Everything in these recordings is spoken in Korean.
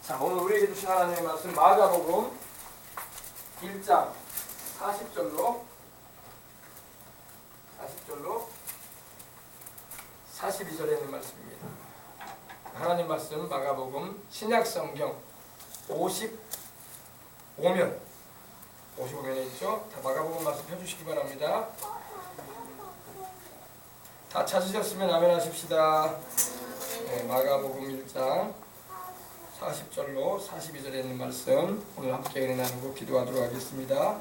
자, 오늘 우리에게 주신 하나님의 말씀 마가복음 1장 40절로 42절에 있는 말씀입니다. 하나님 말씀 마가복음 신약성경 55면에 있죠. 다 마가복음 말씀 펴주시기 바랍니다. 다 찾으셨으면 아멘 하십시다. 네, 마가복음 1장 40절로 42절에 있는 말씀 오늘 함께 은혜 나누고 기도하도록 하겠습니다.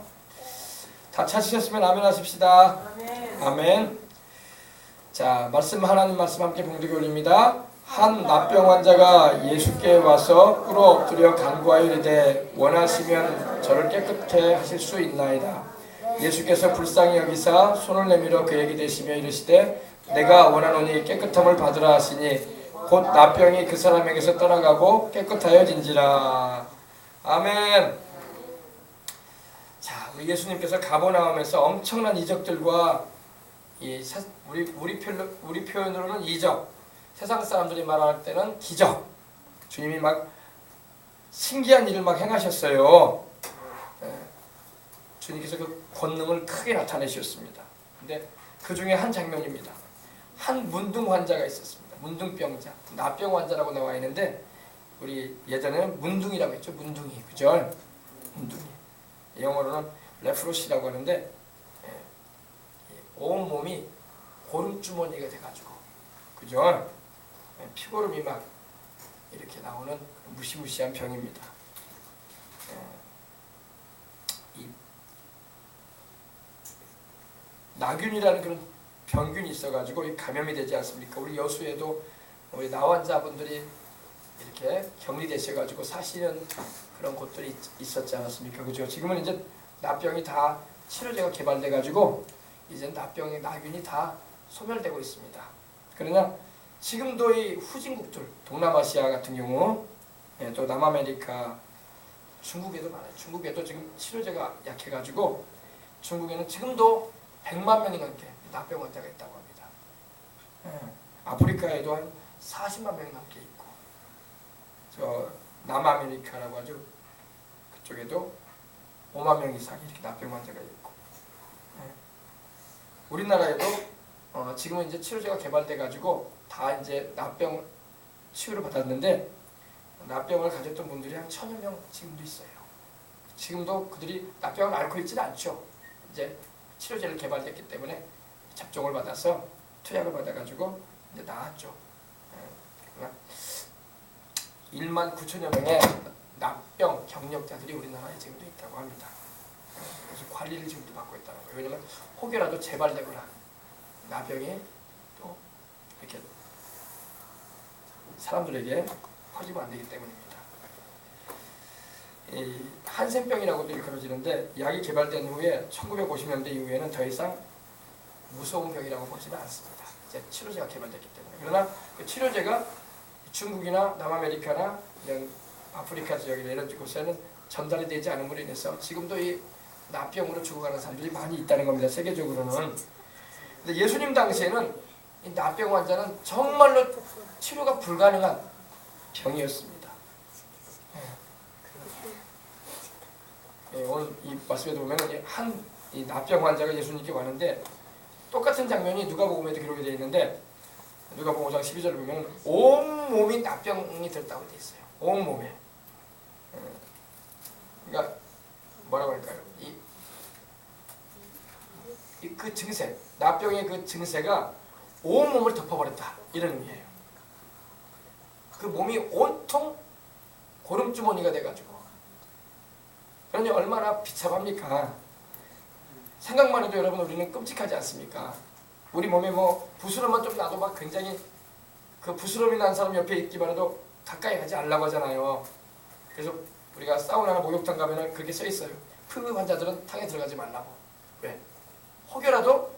다 찾으셨으면 아멘 하십시다. 아멘. 아멘. 자, 하나님 말씀 함께 봉독해 올립니다. 한 납병 환자가 예수께 와서 꿇어 엎드려 간구하여 이르되 원하시면 저를 깨끗게 하실 수 있나이다. 예수께서 불쌍히 여기사 손을 내밀어 그에게 대시며 이르시되 내가 원하노니 깨끗함을 받으라 하시니 곧 납병이 그 사람에게서 떠나가고 깨끗하여진지라. 아멘. 자, 우리 예수님께서 가버나움에서 엄청난 이적들과 우리 표현으로는 이적, 세상 사람들이 말할 때는 기적, 주님이 막 신기한 일을 막 행하셨어요. 주님께서 그 권능을 크게 나타내셨습니다. 근데 그 중에 한 장면입니다. 한 문둥 환자가 있었습니다. 문둥병자, 납병 환자라고 나와 있는데 우리 예전에는 문둥이라고 했죠. 문둥이, 그죠? 문둥이. 영어로는 레프로시라고 하는데 온 몸이 고름주머니가 돼가지고, 그죠? 피고름이 막 이렇게 나오는 무시무시한 병입니다. 이 나균이라는 그런 병균이 있어가지고 감염이 되지 않습니까? 우리 여수에도 우리 나환자분들이 이렇게 격리되셔가지고 사시는 그런 곳들이 있었지 않았습니까? 그죠? 지금은 이제 납병이 다 치료제가 개발돼가지고 이제 납병의 나균이 다 소멸되고 있습니다. 그러나 지금도 이 후진국들, 동남아시아 같은 경우, 또 남아메리카, 중국에도 많아요. 중국에도 지금 치료제가 약해가지고 중국에는 지금도 100만 명이 넘게 납병 환자가 있다고 합니다. 아프리카에도 한 40만 명이 넘게 있고, 저 남아메리카라고 하죠. 그쪽에도 5만 명 이상 이렇게 납병 환자가 있고, 우리나라에도 지금은 이제 치료제가 개발돼가지고 다 이제 납병 치유를 받았는데 납병을 가졌던 분들이 한 1000여 명 지금도 있어요. 지금도 그들이 납병을 앓고 있지는 않죠. 이제 치료제를 개발했기 때문에 접종을 받아서 투약을 받아가지고 이제 나았죠. 1만 9천여 명의 납병 경력자들이 우리나라에 지금도 있다고 합니다. 그래서 관리를 지금도 받고 있다는 거예요. 왜냐하면 혹여라도 재발되거나 납병이 또 이렇게 사람들에게 퍼지면 안 되기 때문입니다. 이 한센병이라고도 일컬어지는데 약이 개발된 후에 1950년대 이후에는 더 이상 무서운 병이라고 보지는 않습니다. 이제 치료제가 개발됐기 때문에. 그러나 그 치료제가 중국이나 남아메리카나 이런 아프리카 지역이나 이런 곳에는 전달이 되지 않음으로 인해서 지금도 이 납병으로 죽어가는 사람들이 많이 있다는 겁니다. 세계적으로는. 근데 예수님 당시에는 이 납병 환자는 정말로 치료가 불가능한 병이었습니다. 오늘 이 말씀에도 보면 이 납병 환자가 예수님께 왔는데 똑같은 장면이 누가복음에도 기록이 되어 있는데 누가복음 5장 12절을 보면 온 몸이 납병이 들었다고 되어 있어요. 온 몸에. 그러니까 뭐라고 할까요? 그 증세, 납병의 그 증세가 온 몸을 덮어버렸다 이런 의미예요. 그 몸이 온통 고름주머니가 돼가지고. 그러니 얼마나 비참합니까? 생각만 해도 여러분 우리는 끔찍하지 않습니까? 우리 몸에 뭐 부스럼만 좀 나도 막 굉장히 그 부스럼이 난 사람 옆에 있기만 해도 가까이 가지 않으려고 하잖아요. 그래서 우리가 사우나나 목욕탕 가면은 그렇게 써 있어요. 흡입 환자들은 탕에 들어가지 말라고. 왜? 혹여라도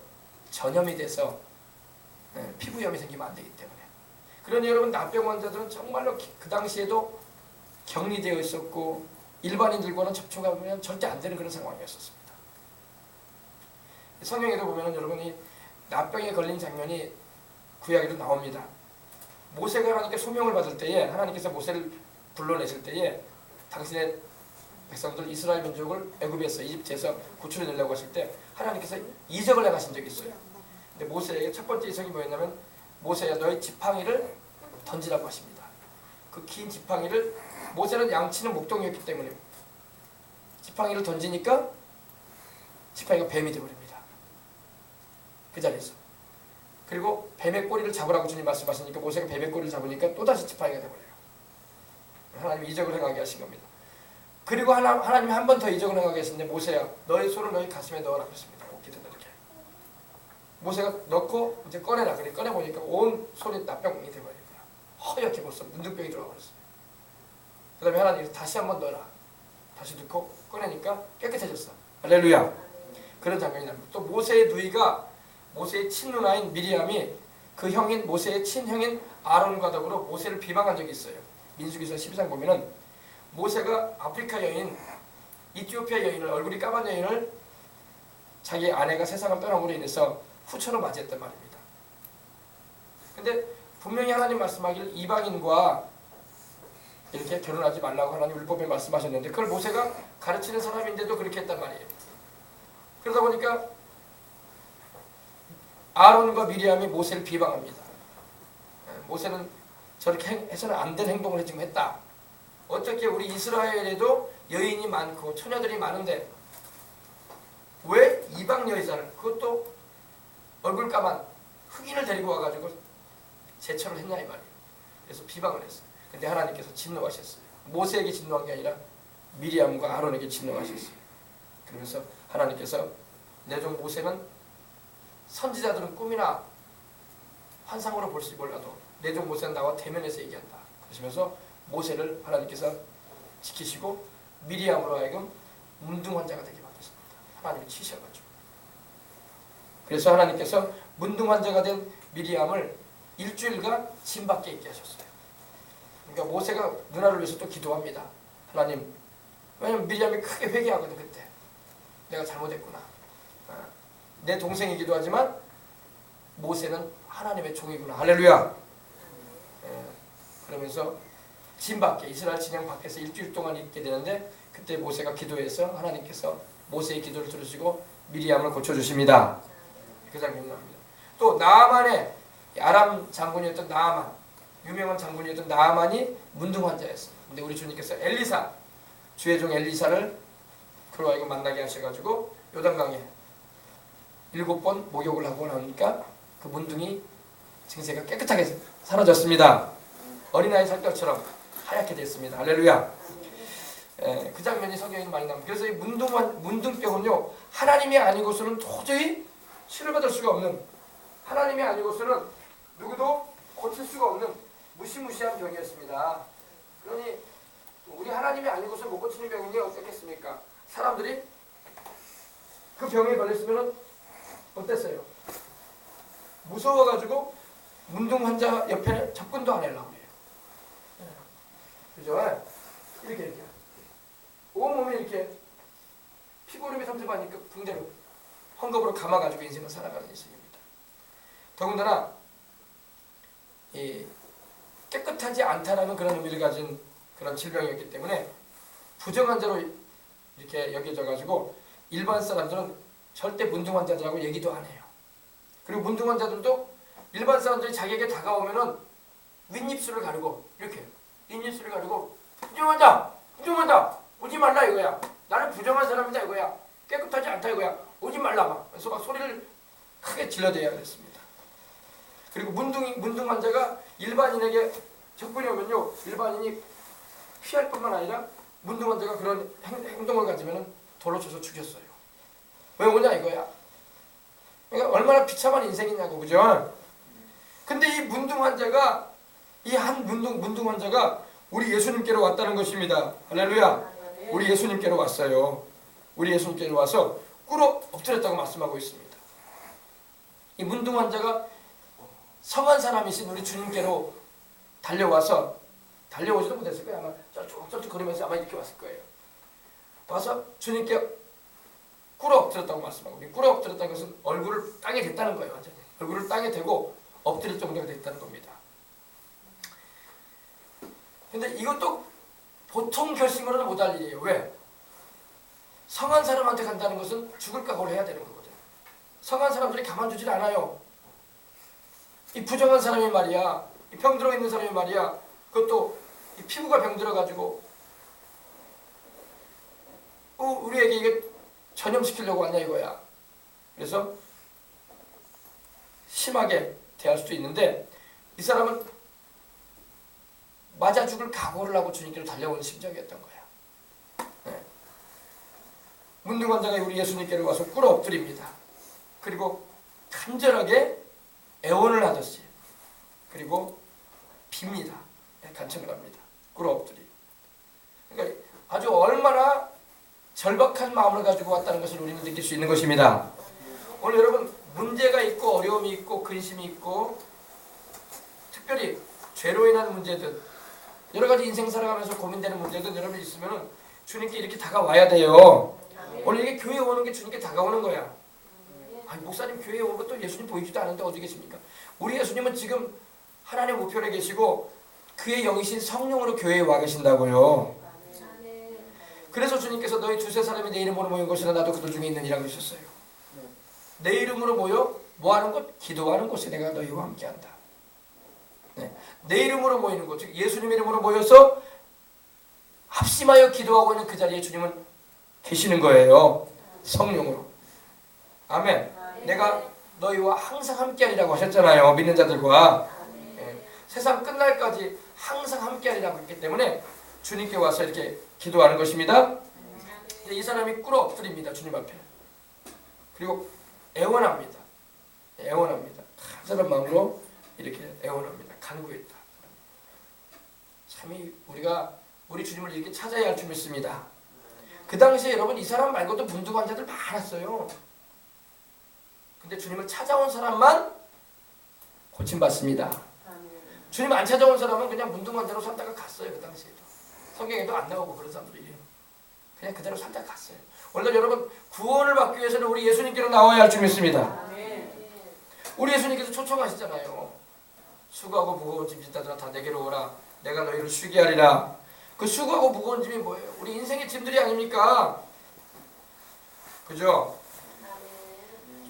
전염이 돼서 피부염이 생기면 안 되기 때문에. 그러니 여러분 납병 환자들은 정말로 그 당시에도 격리되어 있었고 일반인들과는 접촉하면 절대 안 되는 그런 상황이었습니다. 성경에도 보면은 여러분이 납병에 걸린 장면이 구약에도 나옵니다. 모세가 하나님께 소명을 받을 때에 하나님께서 모세를 불러내실 때에 당신의 백성들 이스라엘 민족을 애굽에서 이집트에서 구출해 내려고 하실 때 하나님께서 이적을 행하신 적이 있어요. 근데 모세에게 첫 번째 이적이 뭐였냐면 모세야 너의 지팡이를 던지라고 하십니다. 그 긴 지팡이를 모세는 양치는 목동이었기 때문에 지팡이를 던지니까 지팡이가 뱀이 되어버립니다. 그 자리에서. 그리고 뱀의 꼬리를 잡으라고 주님 말씀하시니까 모세가 뱀의 꼬리를 잡으니까 또다시 지팡이가 되어버려요. 하나님이 이적을 행하게 하신 겁니다. 그리고 하나님이 한 번 더 이적을 행하게 하시는데 모세야 너의 손을 너의 가슴에 넣어라 그랬습니다. 옷깃을 이렇게. 모세가 넣고 이제 꺼내라. 그래 꺼내보니까 온 손이 나병이 되어버린 거야. 허옇게 벌써 문둥병이 들어가 버렸어요. 그 다음에 하나님이 다시 한 번 넣어라. 다시 넣고 꺼내니까 깨끗해졌어. 할렐루야. 그런 장면이 납니다. 또 모세의 누이가 모세의 친누나인 미리암이 그 형인 모세의 친형인 아론과 더불어 모세를 비방한 적이 있어요. 민수기서 12장 보면은 모세가 아프리카 여인, 이티오피아 여인을 얼굴이 까만 여인을 자기 아내가 세상을 떠남으로 인해서 후처로 맞이했단 말입니다. 근데 분명히 하나님 말씀하기를 이방인과 이렇게 결혼하지 말라고 하나님 율법에 말씀하셨는데 그걸 모세가 가르치는 사람인데도 그렇게 했단 말이에요. 그러다 보니까 아론과 미리암이 모세를 비방합니다. 모세는 저렇게 해서는 안 될 행동을 지금 했다. 어떻게 우리 이스라엘에도 여인이 많고 처녀들이 많은데 왜 이방 여자를 그것도 얼굴 까만 흑인을 데리고 와가지고 제처를 했냐 이 말이에요. 그래서 비방을 했어요. 근데 하나님께서 진노하셨어요. 모세에게 진노한 게 아니라 미리암과 아론에게 진노하셨어요. 그러면서 하나님께서 내 종 모세는 선지자들은 꿈이나 환상으로 볼지 몰라도 내 종 모세는 나와 대면해서 얘기한다. 그러시면서 모세를 하나님께서 지키시고 미리암으로 하여금 문둥 환자가 되게 만드셨습니다. 하나님이 치셔가지고. 그래서 하나님께서 문둥 환자가 된 미리암을 일주일간 진 밖에 있게 하셨어요. 그러니까 모세가 누나를 위해서 또 기도합니다. 하나님, 왜냐면 미리암이 크게 회개하거든 그때. 내가 잘못했구나. 내 동생이기도 하지만 모세는 하나님의 종이구나. 할렐루야. 그러면서 진 밖에 이스라엘 진영 밖에서 일주일 동안 있게 되는데 그때 모세가 기도해서 하나님께서 모세의 기도를 들으시고 미리암을 고쳐주십니다. 그 장면이 나옵니다. 또 나아만의 아람 장군이었던 나아만, 유명한 장군이었던 나아만이 문둥 환자였어요. 근데 우리 주님께서 엘리사, 주의 종 엘리사를 그로 하여금 만나게 하셔가지고 요단강에 7번 목욕을 하고 나오니까 그 문둥이 증세가 깨끗하게 사라졌습니다. 어린아이 살결처럼 하얗게 됐습니다. 할렐루야. 그 장면이 성경에 많이 나옵니다. 그래서 이 문둥병은요 하나님이 아니고서는 도저히 치료받을 수가 없는, 하나님이 아니고서는 누구도 고칠 수가 없는 무시무시한 병이었습니다. 그러니 우리 하나님이 아니고서 못 고치는 병인데 어떻겠습니까? 사람들이 그 병에 걸렸으면 어땠어요? 무서워가지고 문둥 환자 옆에 접근도 안 하려고 해요. 그죠? 이렇게 온몸이 이렇게 피고름이 섭섭하니까 붕대로 헝겊으로 감아가지고 인생을 살아가는 인생입니다. 더군다나 이 깨끗하지 않다라는 그런 의미를 가진 그런 질병이었기 때문에 부정 환자로 이렇게 여겨져가지고 일반 사람들은 절대 문둥 환자들하고 얘기도 안 해요. 그리고 문둥 환자들도 일반 사람들이 자기에게 다가오면은 윗입술을 가리고 이렇게 윗입술을 가리고 부정하다 오지 말라 이거야. 나는 부정한 사람이다 이거야. 깨끗하지 않다 이거야. 오지 말라 막. 그래서 막 소리를 크게 질러대야 됐습니다. 그리고 문둥 환자가 일반인에게 접근이 오면요 일반인이 피할 뿐만 아니라 문둥 환자가 그런 행동을 가지면은 돌로 쳐서 죽였어요. 왜 오냐 이거야. 그러니까 얼마나 비참한 인생이냐고, 그죠? 근데 이 문둥 환자가 이 한 문둥 환자가 우리 예수님께로 왔다는 것입니다. 할렐루야. 우리 예수님께로 왔어요. 우리 예수님께로 와서 꿇어 엎드렸다고 말씀하고 있습니다. 이 문둥 환자가 성한 사람이신 우리 주님께로 달려와서, 달려오지도 못했을 거예요. 아마 쩔뚝 거리면서 아마 이렇게 왔을 거예요. 와서 주님께 꿇어 엎드렸다고 말씀하고, 꿇어 엎드렸다는 것은 얼굴을 땅에 댔다는 거예요. 완전히 얼굴을 땅에 대고 엎드릴 정도가 됐다는 겁니다. 근데 이것도 보통 결심으로는 못할 일이에요. 왜? 성한 사람한테 간다는 것은 죽을 각오를 해야 되는 거거든. 성한 사람들이 가만두질 않아요. 이 부정한 사람이 말이야, 이 병 들어 있는 사람이 말이야, 그것도 이 피부가 병 들어가지고 우리에게 이게 전염시키려고 왔냐 이거야. 그래서 심하게 대할 수도 있는데 이 사람은 맞아 죽을 각오를 하고 주님께로 달려오는 심정이었던 거야. 네. 문둥환자가 우리 예수님께로 와서 꿇어 엎드립니다. 그리고 간절하게 애원을 하듯이 그리고 빕니다. 네, 간청을 합니다. 꿇어 엎드리. 그러니까 아주 얼마나 절박한 마음을 가지고 왔다는 것을 우리는 느낄 수 있는 것입니다. 오늘 여러분 문제가 있고 어려움이 있고 근심이 있고 특별히 죄로 인한 문제든 여러 가지 인생 살아가면서 고민되는 문제든 여러분 있으면 주님께 이렇게 다가와야 돼요. 오늘 이게 교회에 오는 게 주님께 다가오는 거야. 아니 목사님 교회에 오는 것도 예수님 보이지도 않은데 어디 계십니까? 우리 예수님은 지금 하나님 우편에 계시고 그의 영이신 성령으로 교회에 와 계신다고요. 그래서 주님께서 너희 두세 사람이 내 이름으로 모인 곳이라 나도 그들 중에 있느니라고 하셨어요. 내 이름으로 모여 뭐하는 곳? 기도하는 곳에 내가 너희와 함께한다. 네. 내 이름으로 모이는 곳, 즉 예수님 이름으로 모여서 합심하여 기도하고 있는 그 자리에 주님은 계시는 거예요. 성령으로. 아멘. 내가 너희와 항상 함께하리라고 하셨잖아요. 믿는 자들과. 네. 세상 끝날까지 항상 함께하리라고 했기 때문에 주님께 와서 이렇게 기도하는 것입니다. 이 사람이 꿇어 엎드립니다. 주님 앞에. 그리고 애원합니다. 애원합니다. 간절한 마음으로 이렇게 애원합니다. 간구했다. 참 우리 주님을 이렇게 찾아야 할 줄 믿습니다. 그 당시에 여러분 이 사람 말고도 문둥환자들 많았어요. 근데 주님을 찾아온 사람만 고침받습니다. 주님 안 찾아온 사람은 그냥 문둥환자로 살다가 갔어요. 그 당시에도. 성경에도 안 나오고 그런 사람들이 그냥 그대로 살다가 갔어요. 오늘도 여러분 구원을 받기 위해서는 우리 예수님께로 나와야 할 줄 믿습니다. 우리 예수님께서 초청하시잖아요. 수고하고 무거운 짐 짓다들아 다 내게로 오라. 내가 너희를 쉬게 하리라. 그 수고하고 무거운 짐이 뭐예요? 우리 인생의 짐들이 아닙니까? 그죠?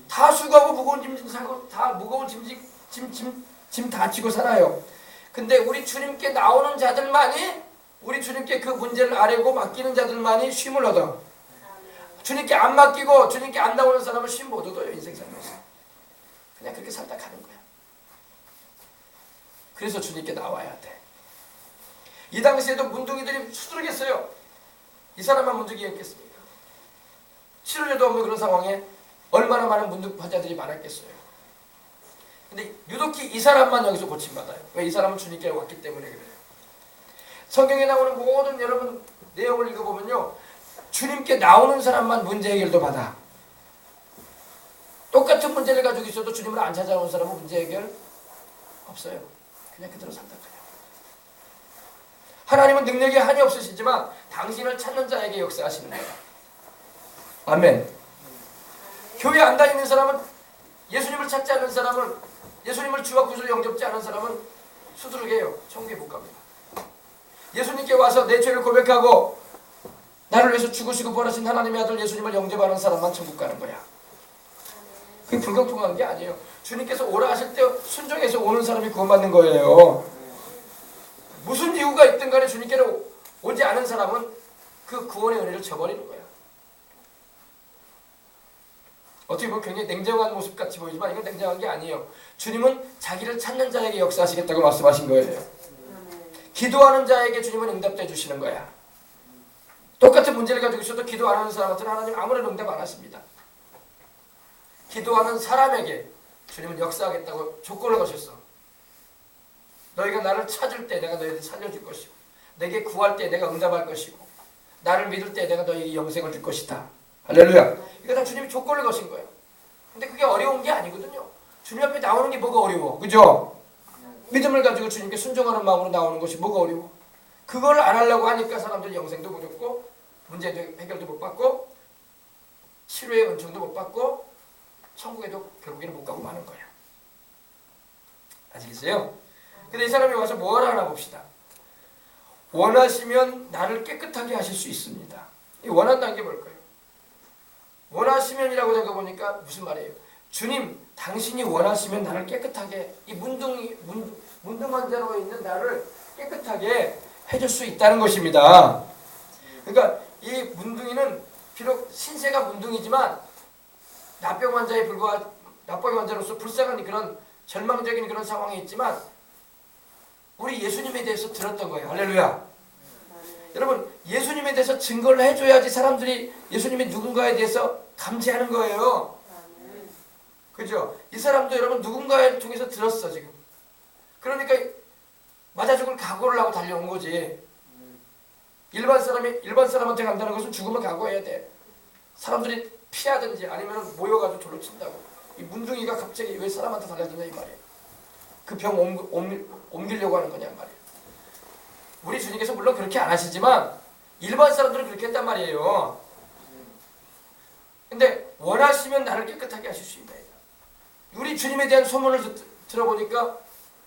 다 수고하고 무거운 짐 사고 다 무거운 짐 다 지고 살아요. 근데 우리 주님께 나오는 자들만이 우리 주님께 그 문제를 아뢰고 맡기는 자들만이 쉼을 얻어. 주님께 안 맡기고 주님께 안 나오는 사람은 쉼 못 얻어요. 인생 살면서. 그냥 그렇게 살다 가는 거야. 그래서 주님께 나와야 돼. 이 당시에도 문둥이들이 수두룩했어요. 이 사람만 문둥이였겠습니까? 치료제도 없는 그런 상황에 얼마나 많은 문둥 환자들이 많았겠어요. 근데 유독히 이 사람만 여기서 고침받아요. 왜? 이 사람은 주님께 왔기 때문에 그래요. 성경에 나오는 모든 여러분 내용을 읽어보면요. 주님께 나오는 사람만 문제 해결도 받아. 똑같은 문제를 가지고 있어도 주님을 안 찾아오는 사람은 문제 해결 없어요. 그냥 그대로 산다 그래요. 하나님은 능력이 한이 없으시지만 당신을 찾는 자에게 역사하시는 거예요. 아멘. 교회 안 다니는 사람은 예수님을 찾지 않는 사람은 예수님을 주와 구주로 영접지 않은 사람은 수두룩해요. 천국에 못 갑니다. 예수님께 와서 내 죄를 고백하고 나를 위해서 죽으시고 부활하신 하나님의 아들 예수님을 영접하는 사람만 천국 가는 거야. 그게 불공평한 게 아니에요. 주님께서 오라 하실 때 순종해서 오는 사람이 구원받는 거예요. 무슨 이유가 있든 간에 주님께로 오지 않은 사람은 그 구원의 은혜를 저버리는 거야. 어떻게 보면 굉장히 냉정한 모습 같이 보이지만 이건 냉정한 게 아니에요. 주님은 자기를 찾는 자에게 역사하시겠다고 말씀하신 거예요. 기도하는 자에게 주님은 응답해 주시는 거야. 똑같은 문제를 가지고 있어도 기도 안 하는 사람한테는 하나님 아무런 응답 안 하십니다. 기도하는 사람에게 주님은 역사하겠다고 조건을 거셨어. 너희가 나를 찾을 때 내가 너희를 살려줄 것이고 내게 구할 때 내가 응답할 것이고 나를 믿을 때 내가 너희에게 영생을 줄 것이다. 할렐루야. 이거 다 주님이 조건을 거신 거예요. 근데 그게 어려운 게 아니거든요. 주님 앞에 나오는 게 뭐가 어려워. 그죠? 믿음을 가지고 주님께 순종하는 마음으로 나오는 것이 뭐가 어려워. 그걸 안 하려고 하니까 사람들이 영생도 못 얻고 문제도 해결도 못 받고 치료의 은총도 못 받고 천국에도 결국에는 못 가고 마는 거야. 아시겠어요? 근데 이 사람이 와서 뭘 하나 봅시다. 원하시면 나를 깨끗하게 하실 수 있습니다. 이 원한다는 게 뭘까요? 원하시면이라고 된 거 보니까 무슨 말이에요? 주님, 당신이 원하시면 나를 깨끗하게, 이 문둥 환자로 있는 나를 깨끗하게 해줄 수 있다는 것입니다. 그러니까 이 문둥이는 비록 신세가 문둥이지만 나병 환자로서 불쌍한 그런 절망적인 그런 상황이 있지만 우리 예수님에 대해서 들었던 거예요. 할렐루야. 여러분, 예수님에 대해서 증거를 해줘야지 사람들이 예수님이 누군가에 대해서 감지하는 거예요. 그죠? 이 사람도 여러분 누군가를 통해서 들었어 지금. 그러니까 맞아 죽을 각오를 하고 달려온 거지. 일반 사람한테 간다는 것은 죽음을 각오해야 돼. 사람들이 피하든지 아니면 모여가지고 돌로 친다고. 이 문둥이가 갑자기 왜 사람한테 달려드냐 이 말이에요. 그 병 옮기려고 하는 거냐 말이에요. 우리 주님께서 물론 그렇게 안 하시지만 일반 사람들은 그렇게 했단 말이에요. 근데 원하시면 나를 깨끗하게 하실 수 있다. 우리 주님에 대한 소문을 들어보니까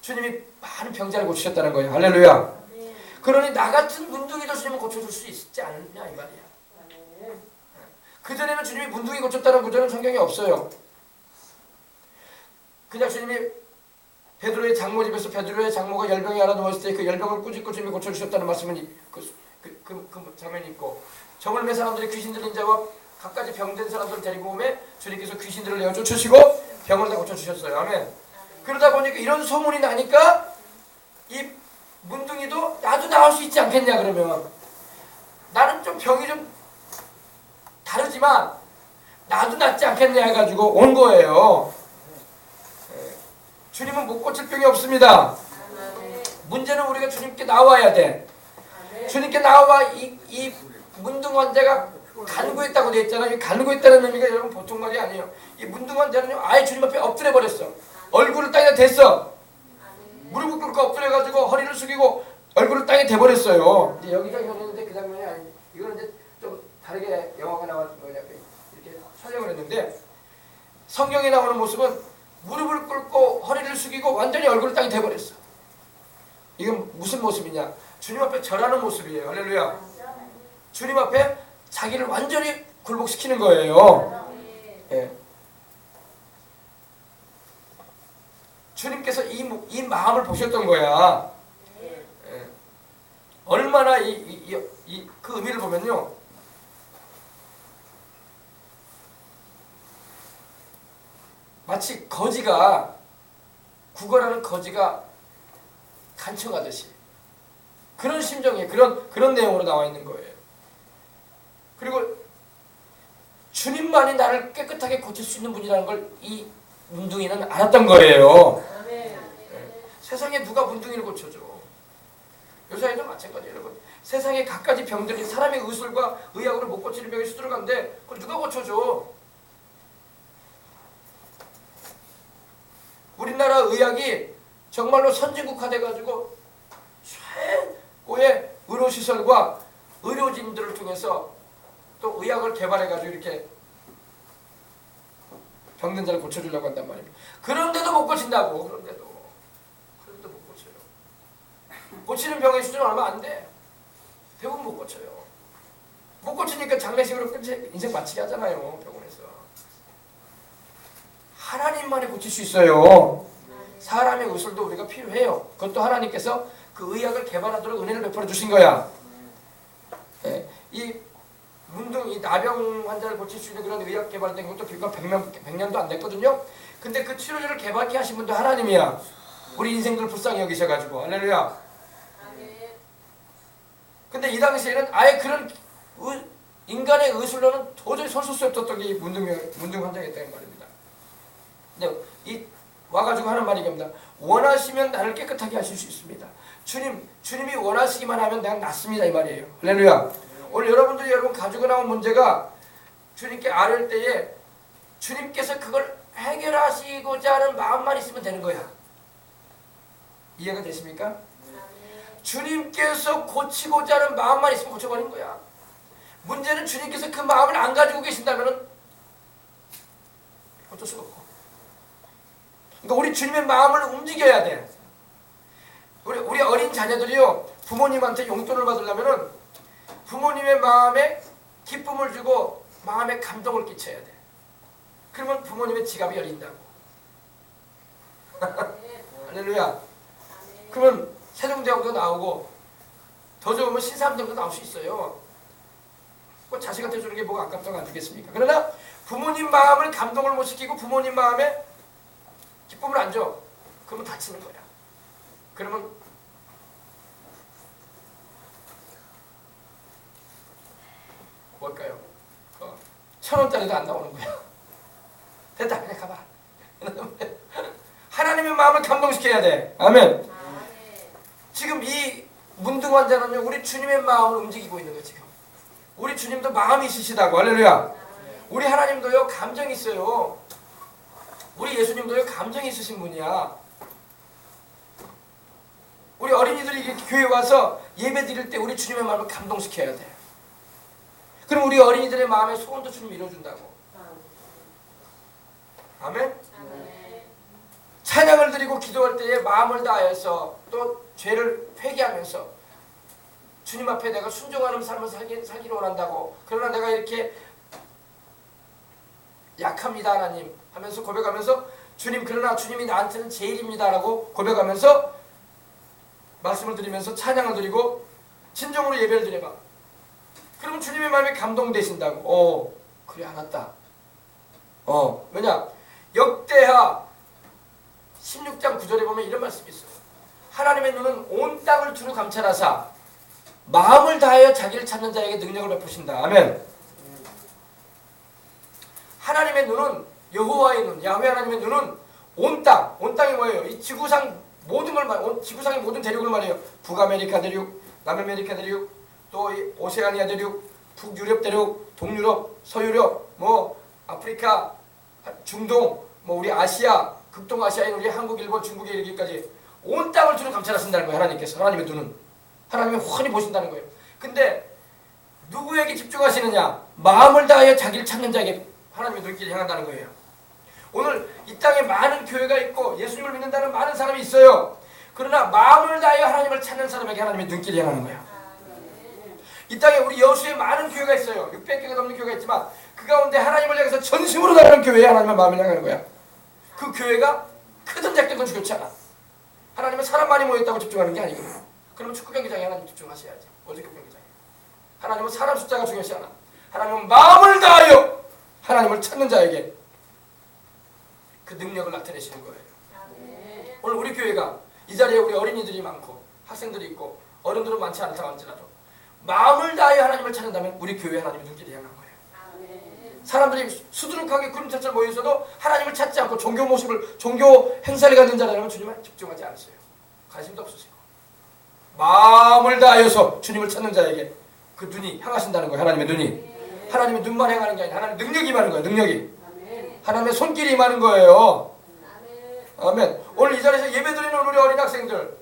주님이 많은 병자를 고치셨다는 거예요. 할렐루야. 그러니 나 같은 문둥이도 주님은 고쳐줄 수 있지 않느냐 이 말이야. 그전에는 주님이 문둥이 고쳤다는 구절은 성경에 없어요. 그냥 주님이 베드로의 장모 집에서 베드로의 장모가 열병에 하나 누웠을 때 그 열병을 꾸짖고 주님이 고쳐주셨다는 말씀은 그 장면이 있고, 점을 맨 사람들이 귀신 들린 자와 각가지 병든 사람들을 데리고 오매 주님께서 귀신들을 내어 쫓으시고 병을 다 고쳐주셨어요. 아멘. 그러다 보니까 이런 소문이 나니까 이 문둥이도 나도 나올 수 있지 않겠냐. 그러면 나는 좀 병이 좀 다르지만 나도 낫지 않겠냐 해가지고 온 거예요. 주님은 못 고칠 병이 없습니다. 문제는 우리가 주님께 나와야 돼. 주님께 나와 이 문둥 환자가 간구했다고 되어 있잖아요. 이 간구했다는 의미가 여러분 보통 말이 아니에요. 이 문둥 환자는요 아예 주님 앞에 엎드려 버렸어. 얼굴을 땅에 댔어. 무릎을 꿇고 엎드려가지고 허리를 숙이고 얼굴을 땅에 대버렸어요. 이제 여기가 이거는데 그 장면이 아니. 이거는 이제 좀 다르게 영화가 나왔던 거예요. 이렇게 촬영을 했는데 성경에 나오는 모습은 무릎을 꿇고 허리를 숙이고 완전히 얼굴을 땅에 대버렸어. 이건 무슨 모습이냐? 주님 앞에 절하는 모습이에요. 할렐루야. 주님 앞에 자기를 완전히 굴복시키는 거예요. 예. 주님께서 이 마음을 보셨던 거야. 예. 얼마나 그 의미를 보면요. 마치 거지가 구걸하는 거지가 간청하듯이 그런 심정이에요. 그런 내용으로 나와 있는 거예요. 그리고 주님만이 나를 깨끗하게 고칠 수 있는 분이라는 걸 이 문둥이는 알았던 거예요. 네. 세상에 누가 문둥이를 고쳐줘? 요새에도 마찬가지예요, 여러분. 세상에 갖가지 병들이 사람의 의술과 의학으로 못 고치는 병이 수두룩한데 그걸 누가 고쳐줘? 우리나라 의학이 정말로 선진국화 돼가지고 최고의 의료시설과 의료진들을 통해서 또 의학을 개발해가지고 이렇게 병든 자를 고쳐주려고 한단 말입니다. 그런데도 못 고친다고. 그런데도 못 고쳐요. 고치는 병의 수준은 얼마 안 돼. 대부분 못 고쳐요. 못 고치니까 장례식으로 인생 마치게 하잖아요. 병원에서. 하나님만이 고칠 수 있어요. 사람의 의술도 우리가 필요해요. 그것도 하나님께서 그 의학을 개발하도록 은혜를 베풀어 주신 거야. 네. 이 나병 환자를 고칠 수 있는 그런 의학 개발된 것도 불과 100년도 안 됐거든요. 근데 그 치료제를 개발케 하신 분도 하나님이야. 우리 인생들 불쌍히 여기셔가지고. 할렐루야. 근데 이 당시에는 아예 그런 인간의 의술로는 도저히 손쓸 수 없었던 게 이 문둥 환자였다는 말입니다. 근데 이 와가지고 하는 말이 이겁니다. 원하시면 나를 깨끗하게 하실 수 있습니다. 주님이 원하시기만 하면 내가 낫습니다 이 말이에요. 할렐루야. 오늘 여러분들이 여러분 가지고 나온 문제가 주님께 아뢰을 때에 주님께서 그걸 해결하시고자 하는 마음만 있으면 되는 거야. 이해가 되십니까? 주님께서 고치고자 하는 마음만 있으면 고쳐버린 거야. 문제는 주님께서 그 마음을 안 가지고 계신다면 어쩔 수가 없고. 그러니까 우리 주님의 마음을 움직여야 돼. 우리 어린 자녀들이요, 부모님한테 용돈을 받으려면은 부모님의 마음에 기쁨을 주고 마음에 감동을 끼쳐야 돼. 그러면 부모님의 지갑이 열린다고. 할렐루야. 그러면 세종대왕도 나오고 더 좋으면 신사임당도 나올 수 있어요. 뭐 자식한테 주는 게 뭐가 아깝다고 안 주겠습니까? 그러나 부모님 마음을 감동을 못 시키고 부모님 마음에 기쁨을 안 줘. 그러면 다치는 거야. 그러면 뭘까요? 1,000원짜리도 안 나오는 거야. 됐다, 그냥 가봐. 하나님의 마음을 감동시켜야 돼. 아멘. 지금 이 문둥환자는요, 우리 주님의 마음을 움직이고 있는 거예요. 지금 우리 주님도 마음이 있으시다고. 할렐루야. 우리 하나님도요, 감정이 있어요. 우리 예수님도요, 감정이 있으신 분이야. 우리 어린이들이 이렇게 교회 와서 예배 드릴 때 우리 주님의 마음을 감동시켜야 돼. 그럼 우리 어린이들의 마음에 소원도 주님 이뤄준다고. 아멘? 찬양을 드리고 기도할 때에 마음을 다해서 또 죄를 회개하면서 주님 앞에 내가 순종하는 삶을 살기를 원한다고. 그러나 내가 이렇게 약합니다 하나님 하면서 고백하면서 주님, 그러나 주님이 나한테는 제일입니다 라고 고백하면서 말씀을 드리면서 찬양을 드리고 진정으로 예배를 드려봐. 그러면 주님의 마음에 감동되신다고. 그래, 알았다. 왜냐? 역대하 16장 9절에 보면 이런 말씀이 있어요. 하나님의 눈은 온 땅을 두루 감찰하사 마음을 다하여 자기를 찾는 자에게 능력을 베푸신다. 아멘. 하나님의 눈은, 여호와의 눈, 야훼 하나님의 눈은 온 땅, 온 땅이 뭐예요? 이 지구상 모든 걸, 지구상의 모든 대륙을 말해요. 북아메리카 대륙, 남아메리카 대륙, 또 오세아니아 대륙, 북유럽 대륙, 동유럽, 서유럽, 뭐 아프리카, 중동, 뭐 우리 아시아, 극동아시아인 우리 한국, 일본, 중국에 이르기까지 온 땅을 두루 감찰하신다는 거예요. 하나님께서. 하나님의 눈은 하나님이 훤히 보신다는 거예요. 근데 누구에게 집중하시느냐? 마음을 다하여 자기를 찾는 자에게 하나님의 눈길이 향한다는 거예요. 오늘 이 땅에 많은 교회가 있고 예수님을 믿는다는 많은 사람이 있어요. 그러나 마음을 다하여 하나님을 찾는 사람에게 하나님의 눈길이 향하는 거예요. 이 땅에 우리 여수에 많은 교회가 있어요. 600개가 넘는 교회가 있지만 그 가운데 하나님을 향해서 전심으로 나가는 교회에 하나님의 마음을 향하는 거야. 그 교회가 크든 작든 건 중요치 않아. 하나님은 사람 많이 모였다고 집중하는 게 아니거든요. 그러면 축구 경기장에 하나님 집중하셔야지. 월드컵 경기장에. 하나님은 사람 숫자가 중요하지 않아. 하나님은 마음을 다하여 하나님을 찾는 자에게 그 능력을 나타내시는 거예요. 오늘 우리 교회가 이 자리에 우리 어린이들이 많고 학생들이 있고 어른들은 많지 않다고 할지라도 마음을 다하여 하나님을 찾는다면 우리 교회에 하나님의 눈길이 향한 거예요. 사람들이 수두룩하게 구름처럼 모여있어도 하나님을 찾지 않고 종교 행사를 갖는 자라면 주님을 집중하지 않으세요. 관심도 없으시고 마음을 다하여서 주님을 찾는 자에게 그 눈이 향하신다는 거예요. 하나님의 눈이. 하나님의 눈만 향하는 게 아니라 하나님의 능력이 임하는 거예요. 능력이. 하나님의 손길이 임하는 거예요. 아멘. 오늘 이 자리에서 예배드리는 우리 어린 학생들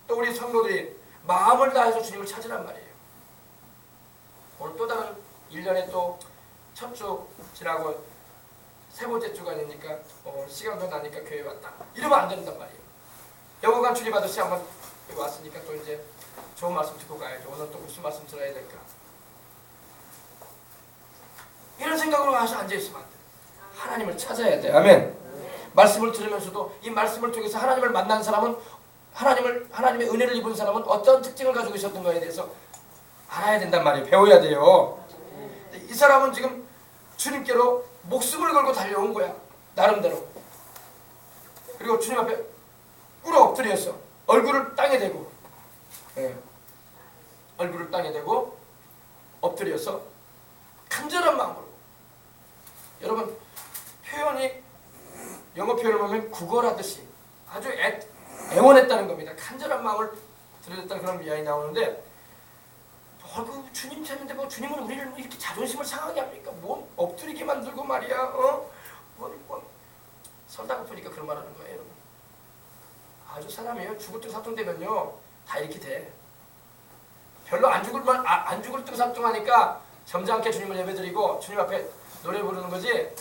또 우리 성도들이 마음을 다해서 주님을 찾으란 말이에요. 오늘 또 다른 1년에 또 첫 주 지나고 세 번째 주가 되니까 시간도 나니까 교회 왔다. 이러면 안 된단 말이에요. 영어관 출입하듯이 한번 여기 왔으니까 또 이제 좋은 말씀 듣고 가야죠. 오늘 또 무슨 말씀 들어야 될까? 이런 생각으로 와서 앉아있으면 안 돼. 하나님을 찾아야 돼. 아멘. 말씀을 들으면서도 이 말씀을 통해서 하나님을 만난 사람은 하나님의 은혜를 입은 사람은 어떤 특징을 가지고 있었던가에 대해서 알아야 된단 말이에요. 배워야 돼요. 이 사람은 지금 주님께로 목숨을 걸고 달려온 거야. 나름대로. 그리고 주님 앞에 꿇어 엎드렸어. 얼굴을 땅에 대고 얼굴을 땅에 대고 엎드려서 간절한 마음으로. 여러분 표현이 영어 표현을 보면 구걸하듯이 아주 애원했다는 겁니다. 간절한 마음을 드렸다는 그런 미학이 나오는데 그 주님 찾는데 뭐 주님은 우리를 이렇게 자존심을 상하게 합니까? 뭐 엎드리게 만들고 말이야. 설다가 보니까 그런 말 하는 거예요. 여러분. 아주 사람이에요. 죽을 등 사통 되면요 다 이렇게 돼. 별로 안 죽을 등 사통하니까 점잖게 주님을 예배드리고 주님 앞에 노래 부르는 거지.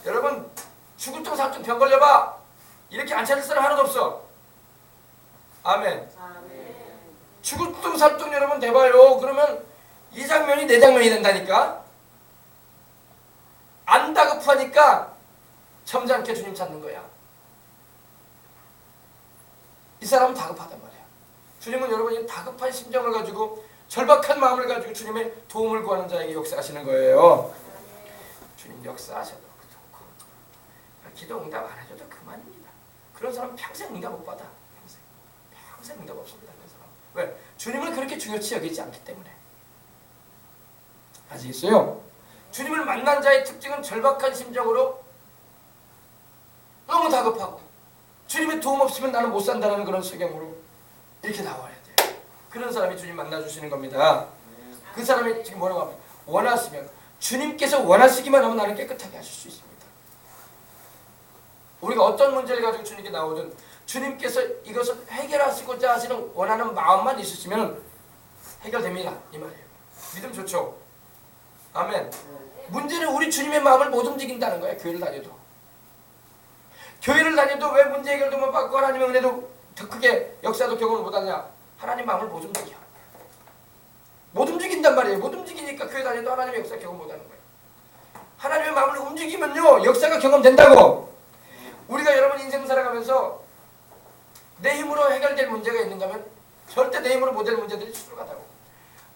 여러분 죽을 등 사통 병 걸려봐. 이렇게 안 찾을 사람 하나도 없어. 아멘. 죽을둥 살둥 여러분 돼봐요. 그러면 이 장면이 내 장면이 된다니까. 안 다급하니까 점잖게 주님 찾는 거야. 이 사람은 다급하단 말이야. 주님은 여러분이 다급한 심정을 가지고 절박한 마음을 가지고 주님의 도움을 구하는 자에게 역사하시는 거예요. 주님 역사하셔도 좋고 기도 응답 안 해줘도 그만입니다. 그런 사람 평생 응답 못 받아. 평생 응답 없습니다. 그런 사람. 왜? 주님을 그렇게 중요치 여기지 않기 때문에. 아시겠어요? 주님을 만난 자의 특징은 절박한 심정으로 너무 다급하고 주님의 도움 없으면 나는 못 산다는 그런 성경으로 이렇게 나와야 돼요. 그런 사람이 주님 만나주시는 겁니다. 그 사람이 지금 뭐라고 하면 원하시면 주님께서 원하시기만 하면 나는 깨끗하게 하실 수 있습니다. 우리가 어떤 문제를 가지고 주님께 나오든 주님께서 이것을 해결하시고자 하시는 원하는 마음만 있으시면 해결됩니다. 이 말이에요. 믿음 좋죠? 아멘. 문제는 우리 주님의 마음을 못 움직인다는 거예요. 교회를 다녀도. 교회를 다녀도 왜 문제 해결도 못 받고 하나님의 은혜도 더 크게 역사도 경험을 못하냐? 하나님 마음을 못 움직여. 못 움직인단 말이에요. 못 움직이니까 교회 다녀도 하나님의 역사 경험 못하는 거예요. 하나님의 마음을 움직이면요 역사가 경험된다고. 우리가 여러분 인생 살아가면서 내 힘으로 해결될 문제가 있는가 하면 절대 내 힘으로 못 될 문제들이 출발하다고.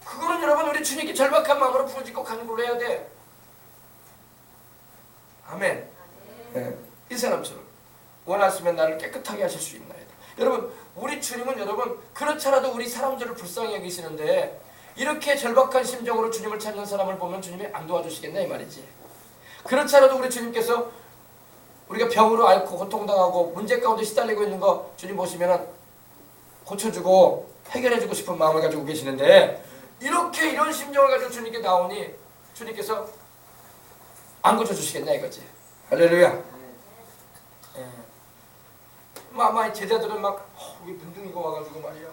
그거는 여러분 우리 주님께 절박한 마음으로 부르짖고 가는 걸로 해야 돼. 아멘. 네. 이 사람처럼 원하시면 나를 깨끗하게 하실 수 있나이다. 여러분 우리 주님은 여러분 그렇잖아도 우리 사람들을 불쌍히 여기시는데 이렇게 절박한 심정으로 주님을 찾는 사람을 보면 주님이 안 도와주시겠나 이 말이지. 그렇잖아도 우리 주님께서 우리가 병으로 앓고 고통당하고 문제 가운데 시달리고 있는 거 주님 보시면 고쳐주고 해결해주고 싶은 마음을 가지고 계시는데 이렇게 이런 심정을 가지고 주님께 나오니 주님께서 안 고쳐주시겠냐 이거지. 할렐루야. 아마 제자들은 막 우리 문둥이가 와가지고 말이야.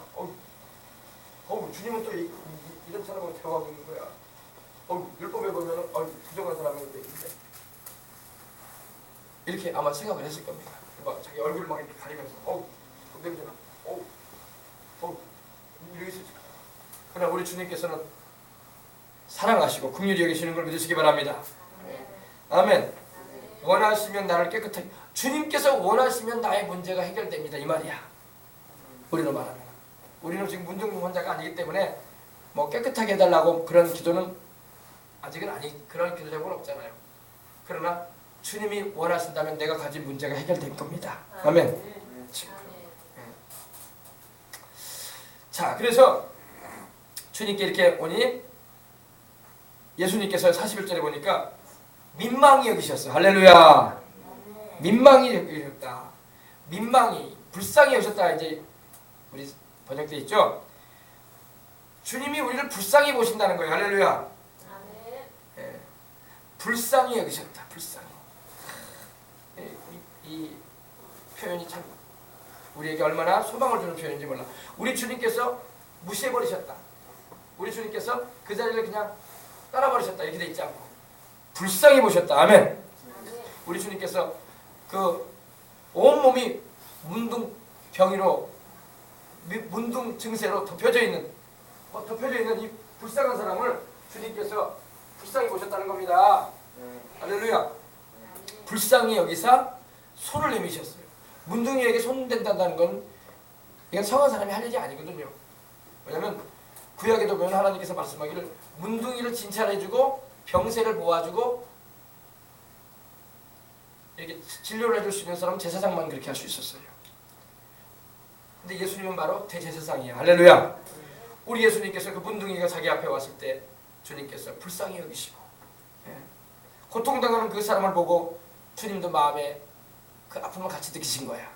주님은 또 이런 사람하고 대화하고 있는 거야. 율법에 보면은 부정한 사람인데 이렇게 아마 생각을 했을 겁니다. 막 자기 얼굴 막 이렇게 가리면서 냄새나. 이러고 있을 거야. 그러나 우리 주님께서는 사랑하시고 긍휼히 여기시는 걸 믿으시기 바랍니다. 아멘. 원하시면 나를 깨끗하게 주님께서 원하시면 나의 문제가 해결됩니다. 이 말이야. 우리로 말하면 우리는 지금 문둥 환자가 아니기 때문에 뭐 깨끗하게 해달라고 그런 기도는 아직은 그런 기도력은 없잖아요. 그러나 주님이 원하신다면 내가 가진 문제가 해결될 겁니다. 아멘. 자, 그래서 주님께 이렇게 오니 예수님께서 41절에 보니까 민망히 여기셨어요. 할렐루야. 민망히 여기셨다. 민망히, 불쌍히 여기셨다. 이제 우리 번역돼 있죠. 주님이 우리를 불쌍히 보신다는 거예요. 할렐루야. 예. 불쌍히 여기셨다. 불쌍히. 예, 이 표현이 참 우리에게 얼마나 소망을 주는 표현인지 몰라. 우리 주님께서 무시해버리셨다. 우리 주님께서 그 자리를 그냥 따라버리셨다. 이렇게 돼 있지 않고 불쌍히 보셨다. 아멘. 우리 주님께서 그 온몸이 문둥병이로 문둥 증세로 덮여져 있는 이 불쌍한 사람을 주님께서 불쌍히 보셨다는 겁니다. 할렐루야. 불쌍히 여기사 손을 내미셨어요. 문둥이에게 손 댄다는 건 이건 성한 사람이 할 일이 아니거든요. 왜냐하면 구약에도 보면 하나님께서 말씀하기를 문둥이를 진찰해주고 병세를 모아주고 이렇게 진료를 해줄 수 있는 사람은 제사장만 그렇게 할 수 있었어요. 근데 예수님은 바로 대제사장이에요. 할렐루야. 우리 예수님께서 그 문둥이가 자기 앞에 왔을 때 주님께서 불쌍히 여기시고 고통당하는 그 사람을 보고 주님도 마음에 그 아픔을 같이 느끼신 거야.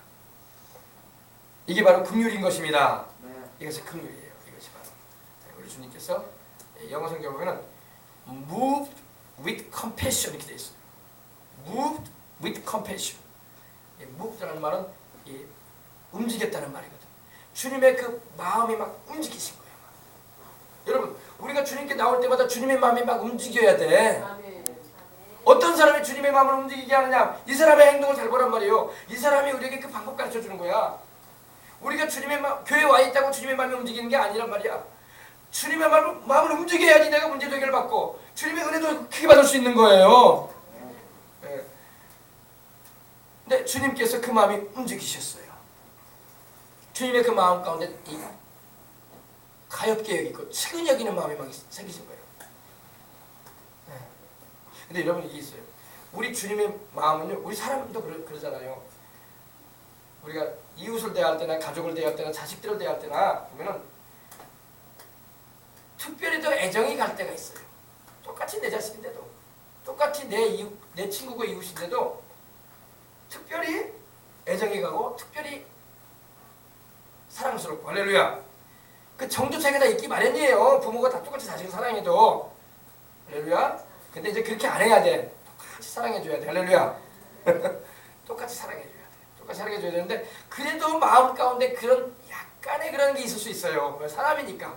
이게 바로 긍휼인 것입니다. 이것이 긍휼이에요. 이것이 바로 우리 주님께서 영어 성경에 보면은 moved with compassion 이렇게 돼 있어요. moved with compassion. moved라는 말은 움직였다는 말이거든. 주님의 그 마음이 막 움직이신 거예요. 여러분, 우리가 주님께 나올 때마다 주님의 마음이 막 움직여야 돼. 어떤 사람이 주님의 마음을 움직이게 하느냐? 이 사람의 행동을 잘 보란 말이에요. 이 사람이 우리에게 그 방법 가르쳐 주는 거야. 우리가 주님의 교회에 와 있다고 주님의 마음이 움직이는 게 아니란 말이야. 주님의 마음을 움직여야지 내가 문제 해결을 받고 주님의 은혜도 크게 받을 수 있는 거예요. 네. 근데 주님께서 그 마음이 움직이셨어요. 주님의 그 마음 가운데 이 가엾게 여기고 측은히 여기는 마음이 막 생기신 거예요. 네. 근데 여러분 이게 있어요. 우리 주님의 마음은요, 우리 사람도 그러잖아요. 우리가 이웃을 대할 때나 가족을 대할 때나 자식들을 대할 때나 보면은 특별히 더 애정이 갈 때가 있어요. 똑같이 내 자식인데도, 똑같이 내 친구고 이웃인데도 특별히 애정이 가고 특별히 사랑스럽고. 할렐루야. 그 정도차이가 다 있기 마련이에요. 부모가 다 똑같이 자식을 사랑해도. 할렐루야. 근데 이제 그렇게 안 해야 돼. 똑같이 사랑해줘야 돼. 할렐루야. 똑같이 사랑해줘야 돼. 똑같이 사랑해줘야 되는데 그래도 마음 가운데 그런 약간의 그런 게 있을 수 있어요. 사람이니까.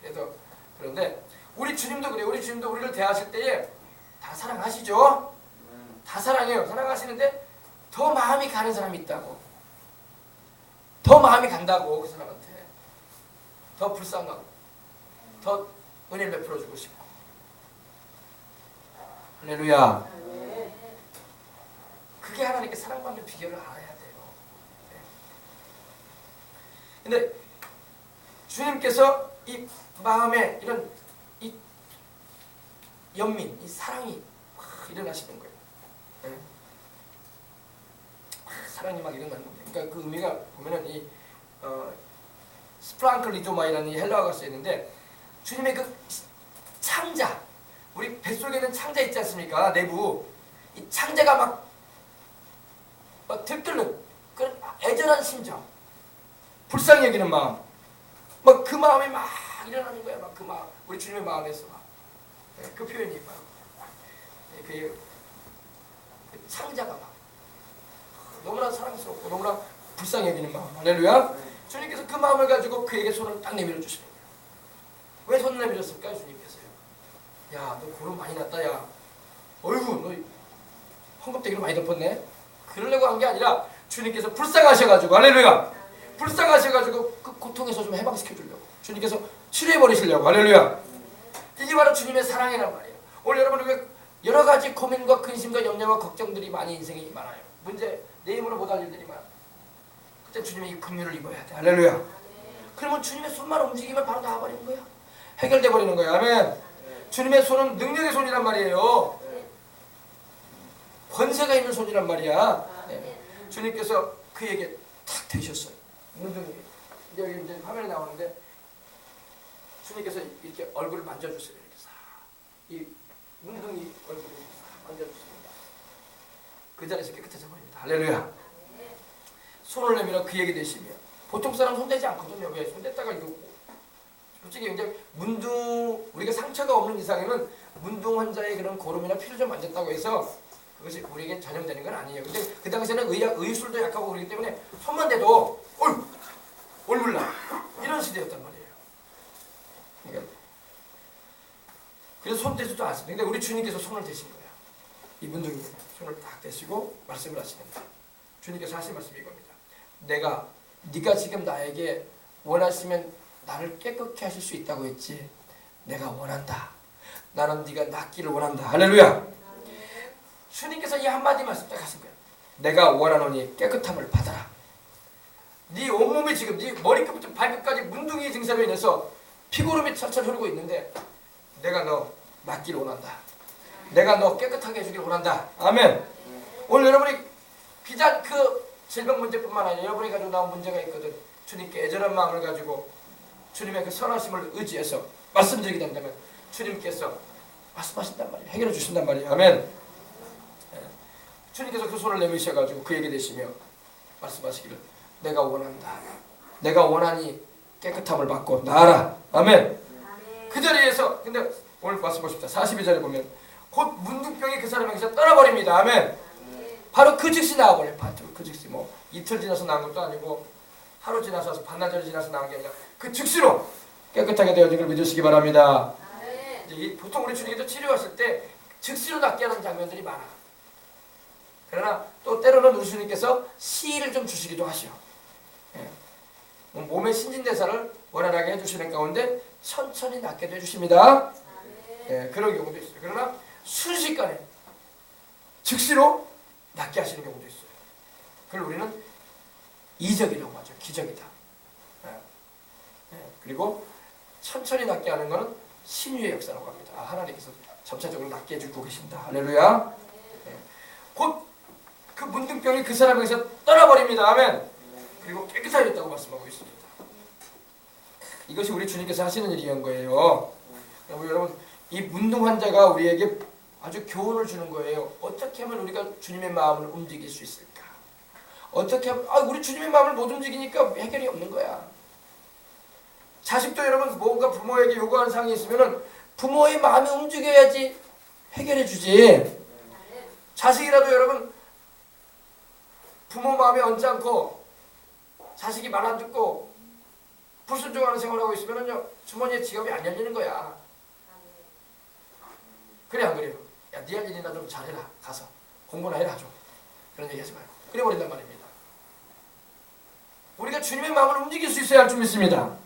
그래서 그런데 우리 주님도 그래요. 우리 주님도 우리를 대하실 때에 다 사랑하시죠. 다 사랑해요. 사랑하시는데 더 마음이 가는 사람이 있다고. 더 마음이 간다고. 그 사람한테 더 불쌍하고 더 은혜를 베풀어 주고 싶고. 할렐루야. 그게 하나님께 사랑받는 비결을 알아야 돼요. 근데 주님께서 이 마음에 이런 이 연민, 이 사랑이 막 일어나시는 거예요. 네. 사랑이 막 일어나는 거예요. 그러니까 그 의미가 보면은 이 스프랑클리조마이라는 이 헬라어가 쓰여 있는데 주님의 그 창자, 우리 뱃속에는 창자 있지 않습니까? 내부 이 창자가 막 들끓는 그런 애절한 심정, 불쌍히 여기는 마음, 막 그 마음이 막 일어나는 거야. 막 그 마음, 우리 주님의 마음에서 막 그 표현이 막 그 창자가 막 너무나 사랑스럽고 너무나 불쌍히 여기는 마음. 할렐루야. 주님께서 그 마음을 가지고 그에게 손을 딱 내밀어 주시는 거예요. 왜 손을 내밀었을까요? 주님께서요. 야, 너 고름 많이 났다. 야, 어이구, 너 헝겊대기로 많이 덮었네. 그러려고 한 게 아니라 주님께서 불쌍하셔가지고, 할렐루야. 불쌍하셔가지고 그 고통에서 좀 해방시켜 주려고. 주님께서 치료해 버리시려고. 할렐루야. 이게 바로 주님의 사랑이란 말이에요. 오늘 여러분 여러 가지 고민과 근심과 염려와 걱정들이 많이 인생이 많아요. 문제, 내 힘으로 못할 일들이 많아. 그때 주님의 이 긍휼을 입어야 돼. 할렐루야. 그러면 주님의 손만 움직이면 바로 나와버리는 거야. 해결돼 버리는 거야. 아멘. 주님의 손은 능력의 손이란 말이에요. 권세가 있는 손이란 말이야. 네. 주님께서 그에게 탁 대셨어요. 문둥이. 여기 이제 화면에 나오는데 주님께서 이렇게 얼굴을 만져주세요. 이렇게 싹. 이 문둥이 얼굴을 만져주십니다. 그 자리에서 깨끗해져 버립니다. 할렐루야. 손을 내밀어 그에게 대시며. 보통 사람 손대지 않거든요. 왜? 손댔다가 이거 솔직히 이제 우리가 상처가 없는 이상에는 문둥 환자의 그런 고름이나 피를 좀 만졌다고 해서 그것이 우리에게 전염되는 건 아니에요. 근데 그 당시에는 의술도 약하고 그렇기 때문에 손만 대도 얼물나 이런 시대였단 말이에요. 그러니까 그래서 손 대지도 않습니다. 근데 우리 주님께서 손을 대신 거야. 이 문둥이 손을 딱 대시고 말씀을 하시는데 주님께서 하신 말씀이 이겁니다. 네가 지금 나에게 원하시면 나를 깨끗게 하실 수 있다고 했지. 내가 원한다. 나는 네가 낫기를 원한다. 할렐루야. 주님께서 이 한마디 말씀 딱 하신 거예요. 내가 원하노니 깨끗함을 받아라. 네 온몸이 지금 네 머리끝부터 발끝까지 문둥이 증상으로 인해서 피고름이 철철 흐르고 있는데 내가 너 낫기를 원한다. 내가 너 깨끗하게 해주길 원한다. 아멘. 오늘 여러분이 비단 그 질병 문제뿐만 아니라 여러분이 가지고 나온 문제가 있거든. 주님께 애절한 마음을 가지고 주님의 그 선하심을 의지해서 말씀드리게 된다면 주님께서 말씀하신단 말이에요. 해결해 주신단 말이에요. 아멘. 주님께서 그 손을 내미셔가지고 그에게 대시며 말씀하시기를 내가 원한다. 내가 원하니 깨끗함을 받고 나아라. 아멘. 그 자리에서 근데 오늘 말씀 보십시다. 42절에 보면 곧 문둥병이 그 사람에게서 떠나버립니다. 아멘. 바로 그 즉시 나와버려요. 그 즉시 뭐 이틀 지나서 나온 것도 아니고 하루 지나서 반나절 지나서 나온 게 아니라 그 즉시로 깨끗하게 되어진 걸 믿으시기 바랍니다. 이제 보통 우리 주님께서 치료하실 때 즉시로 낫게 하는 장면들이 많아. 그러나 또 때로는 우리 주님께서 시일을 좀 주시기도 하시오. 예. 몸의 신진대사를 원활하게 해주시는 가운데 천천히 낫게도 해주십니다. 예, 그런 경우도 있어요. 그러나 순식간에 즉시로 낫게 하시는 경우도 있어요. 그걸 우리는 이적이라고 하죠. 기적이다. 예. 예. 그리고 천천히 낫게 하는 것은 신유의 역사라고 합니다. 아, 하나님께서 점차적으로 낫게 해주고 계십니다. 할렐루야. 예. 곧 그 문둥병이 그 사람에게서 떠나버립니다. 아멘. 그리고 깨끗해졌다고 말씀하고 있습니다. 이것이 우리 주님께서 하시는 일이한 거예요. 여러분, 이 문둥 환자가 우리에게 아주 교훈을 주는 거예요. 어떻게 하면 우리가 주님의 마음을 움직일 수 있을까? 어떻게 하면 우리 주님의 마음을 못 움직이니까 해결이 없는 거야. 자식도 여러분 뭔가 부모에게 요구하는 사항이 있으면은 부모의 마음이 움직여야지 해결해 주지. 자식이라도 여러분 부모 마음에 얹지 않고 자식이 말 안 듣고 불순종하는 생활을 하고 있으면은요 주머니에 지갑이 안 열리는 거야. 그래 안 그래요? 야, 네 할 일이나 좀 잘해라. 가서 공부나 해라 좀. 그런 얘기 하지 말고 그래 버린단 말입니다. 우리가 주님의 마음을 움직일 수 있어야 할 줄 믿습니다.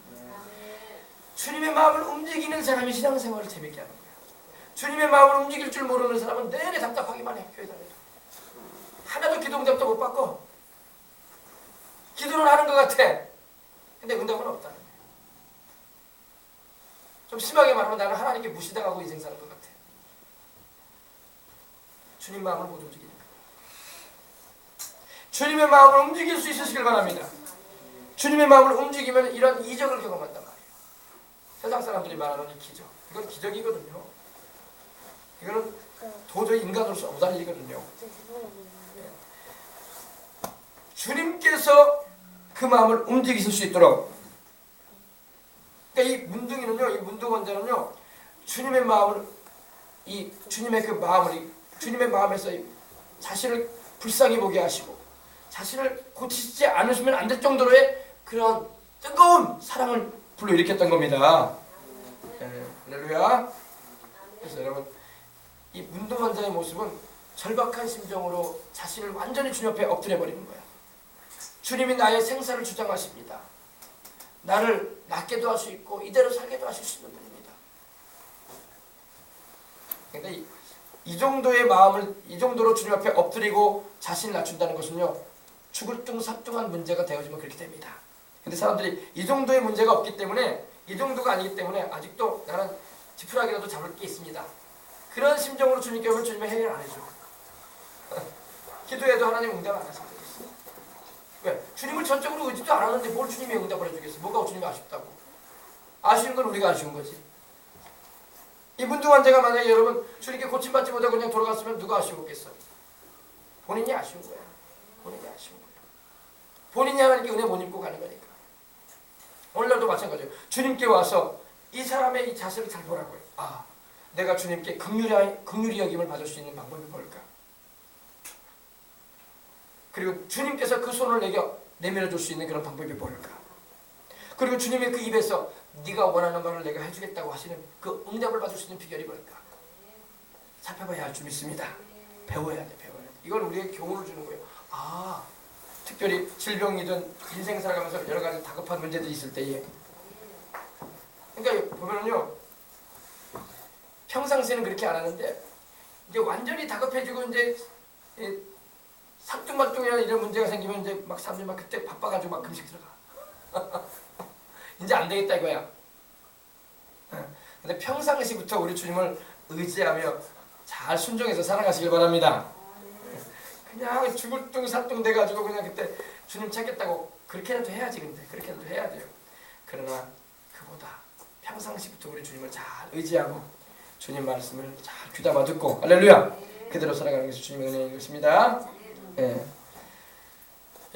주님의 마음을 움직이는 사람이 신앙생활을 재밌게 하는 거야. 주님의 마음을 움직일 줄 모르는 사람은 내내 답답하기만 해. 교회 다녀도 하나도 기도 응답도 못 받고 기도는 하는 것 같아. 근데 응답은 없다는 거예요. 좀 심하게 말하면 나는 하나님께 무시당하고 인생 사는 것 같아. 주님 마음을 못 움직이니까. 주님의 마음을 움직일 수 있으시길 바랍니다. 주님의 마음을 움직이면 이런 이적을 경험한단 말이에요. 세상 사람들이 말하는 이 기적, 이건 기적이거든요. 이거는 도저히 인간으로서 못할 일이거든요. 주님께서 그 마음을 움직이실 수 있도록. 그러니까 이 문둥이는요, 이 문둥 환자는요, 주님의 마음을, 이 주님의 그 마음을, 주님의 마음에서 자신을 불쌍히 보게 하시고, 자신을 고치지 않으시면 안 될 정도로의 그런 뜨거운 사랑을 불러일으켰던 겁니다. 할렐루야. 그래서 여러분, 이 문둥 환자의 모습은 절박한 심정으로 자신을 완전히 주님 앞에 엎드려 버리는 거야. 주님이 나의 생사를 주장하십니다. 나를 낫게도 할 수 있고 이대로 살게도 하실 수 있는 분입니다. 그런데 이 정도의 마음을 이 정도로 주님 앞에 엎드리고 자신을 낮춘다는 것은요, 죽을 뚱사뚱한 문제가 되어지면 그렇게 됩니다. 근데 사람들이 이 정도의 문제가 없기 때문에, 이 정도가 아니기 때문에 아직도 나는 지푸라기라도 잡을 게 있습니다. 그런 심정으로 주님께 오면 주님의 해결 안 해줘. 기도해도 하나님 응답 안 하실 거예요. 왜? 주님을 전적으로 의지도 안 하는데 뭘 주님이 응답을 해주겠어? 뭐가 주님이 아쉽다고? 아쉬운 건 우리가 아쉬운 거지. 이 문둥 환자가 만약에 여러분 주님께 고침받지 못하고 그냥 돌아갔으면 누가 아쉬웠겠어요? 본인이 아쉬운 거야. 본인이 아쉬운 거야. 본인이 하나님께 은혜 못 입고 가는 거니까. 오늘날도 마찬가지예요. 주님께 와서 이 사람의 이 자세를 잘 보라고요. 아, 내가 주님께 긍휼히 여김을 받을 수 있는 방법이 뭘까? 그리고 주님께서 그 손을 내밀어 줄 수 있는 그런 방법이 뭘까? 그리고 주님의 그 입에서 네가 원하는 바를 내가 해주겠다고 하시는 그 응답을 받을 수 있는 비결이 뭘까? 살펴봐야 할 줄 믿습니다. 배워야 돼, 배워야 돼. 이건 우리에게 교훈을 주는 거예요. 아, 특별히 질병이든 인생 살아가면서 여러 가지 다급한 문제들이 있을 때에, 그러니까 보면은요, 평상시에는 그렇게 안 하는데 이제 완전히 다급해지고 이제 상뚱말뚱이나 이런 문제가 생기면 이제 막 사람들이 막 그때 바빠가지고 막 금식 들어가. 이제 안 되겠다 이거야. 근데 평상시부터 우리 주님을 의지하며 잘 순종해서 살아가시길 바랍니다. 그냥 죽을 뚱사뚱 돼가지고 그냥 그때 주님 찾겠다고 그렇게라도 해야지. 근데 그렇게라도 해야 돼요. 그러나 그보다 평상시부터 우리 주님을 잘 의지하고 주님 말씀을 잘 귀담아 듣고, 할렐루야, 그대로 살아가는 것이 주님의 은혜인 것입니다. 예.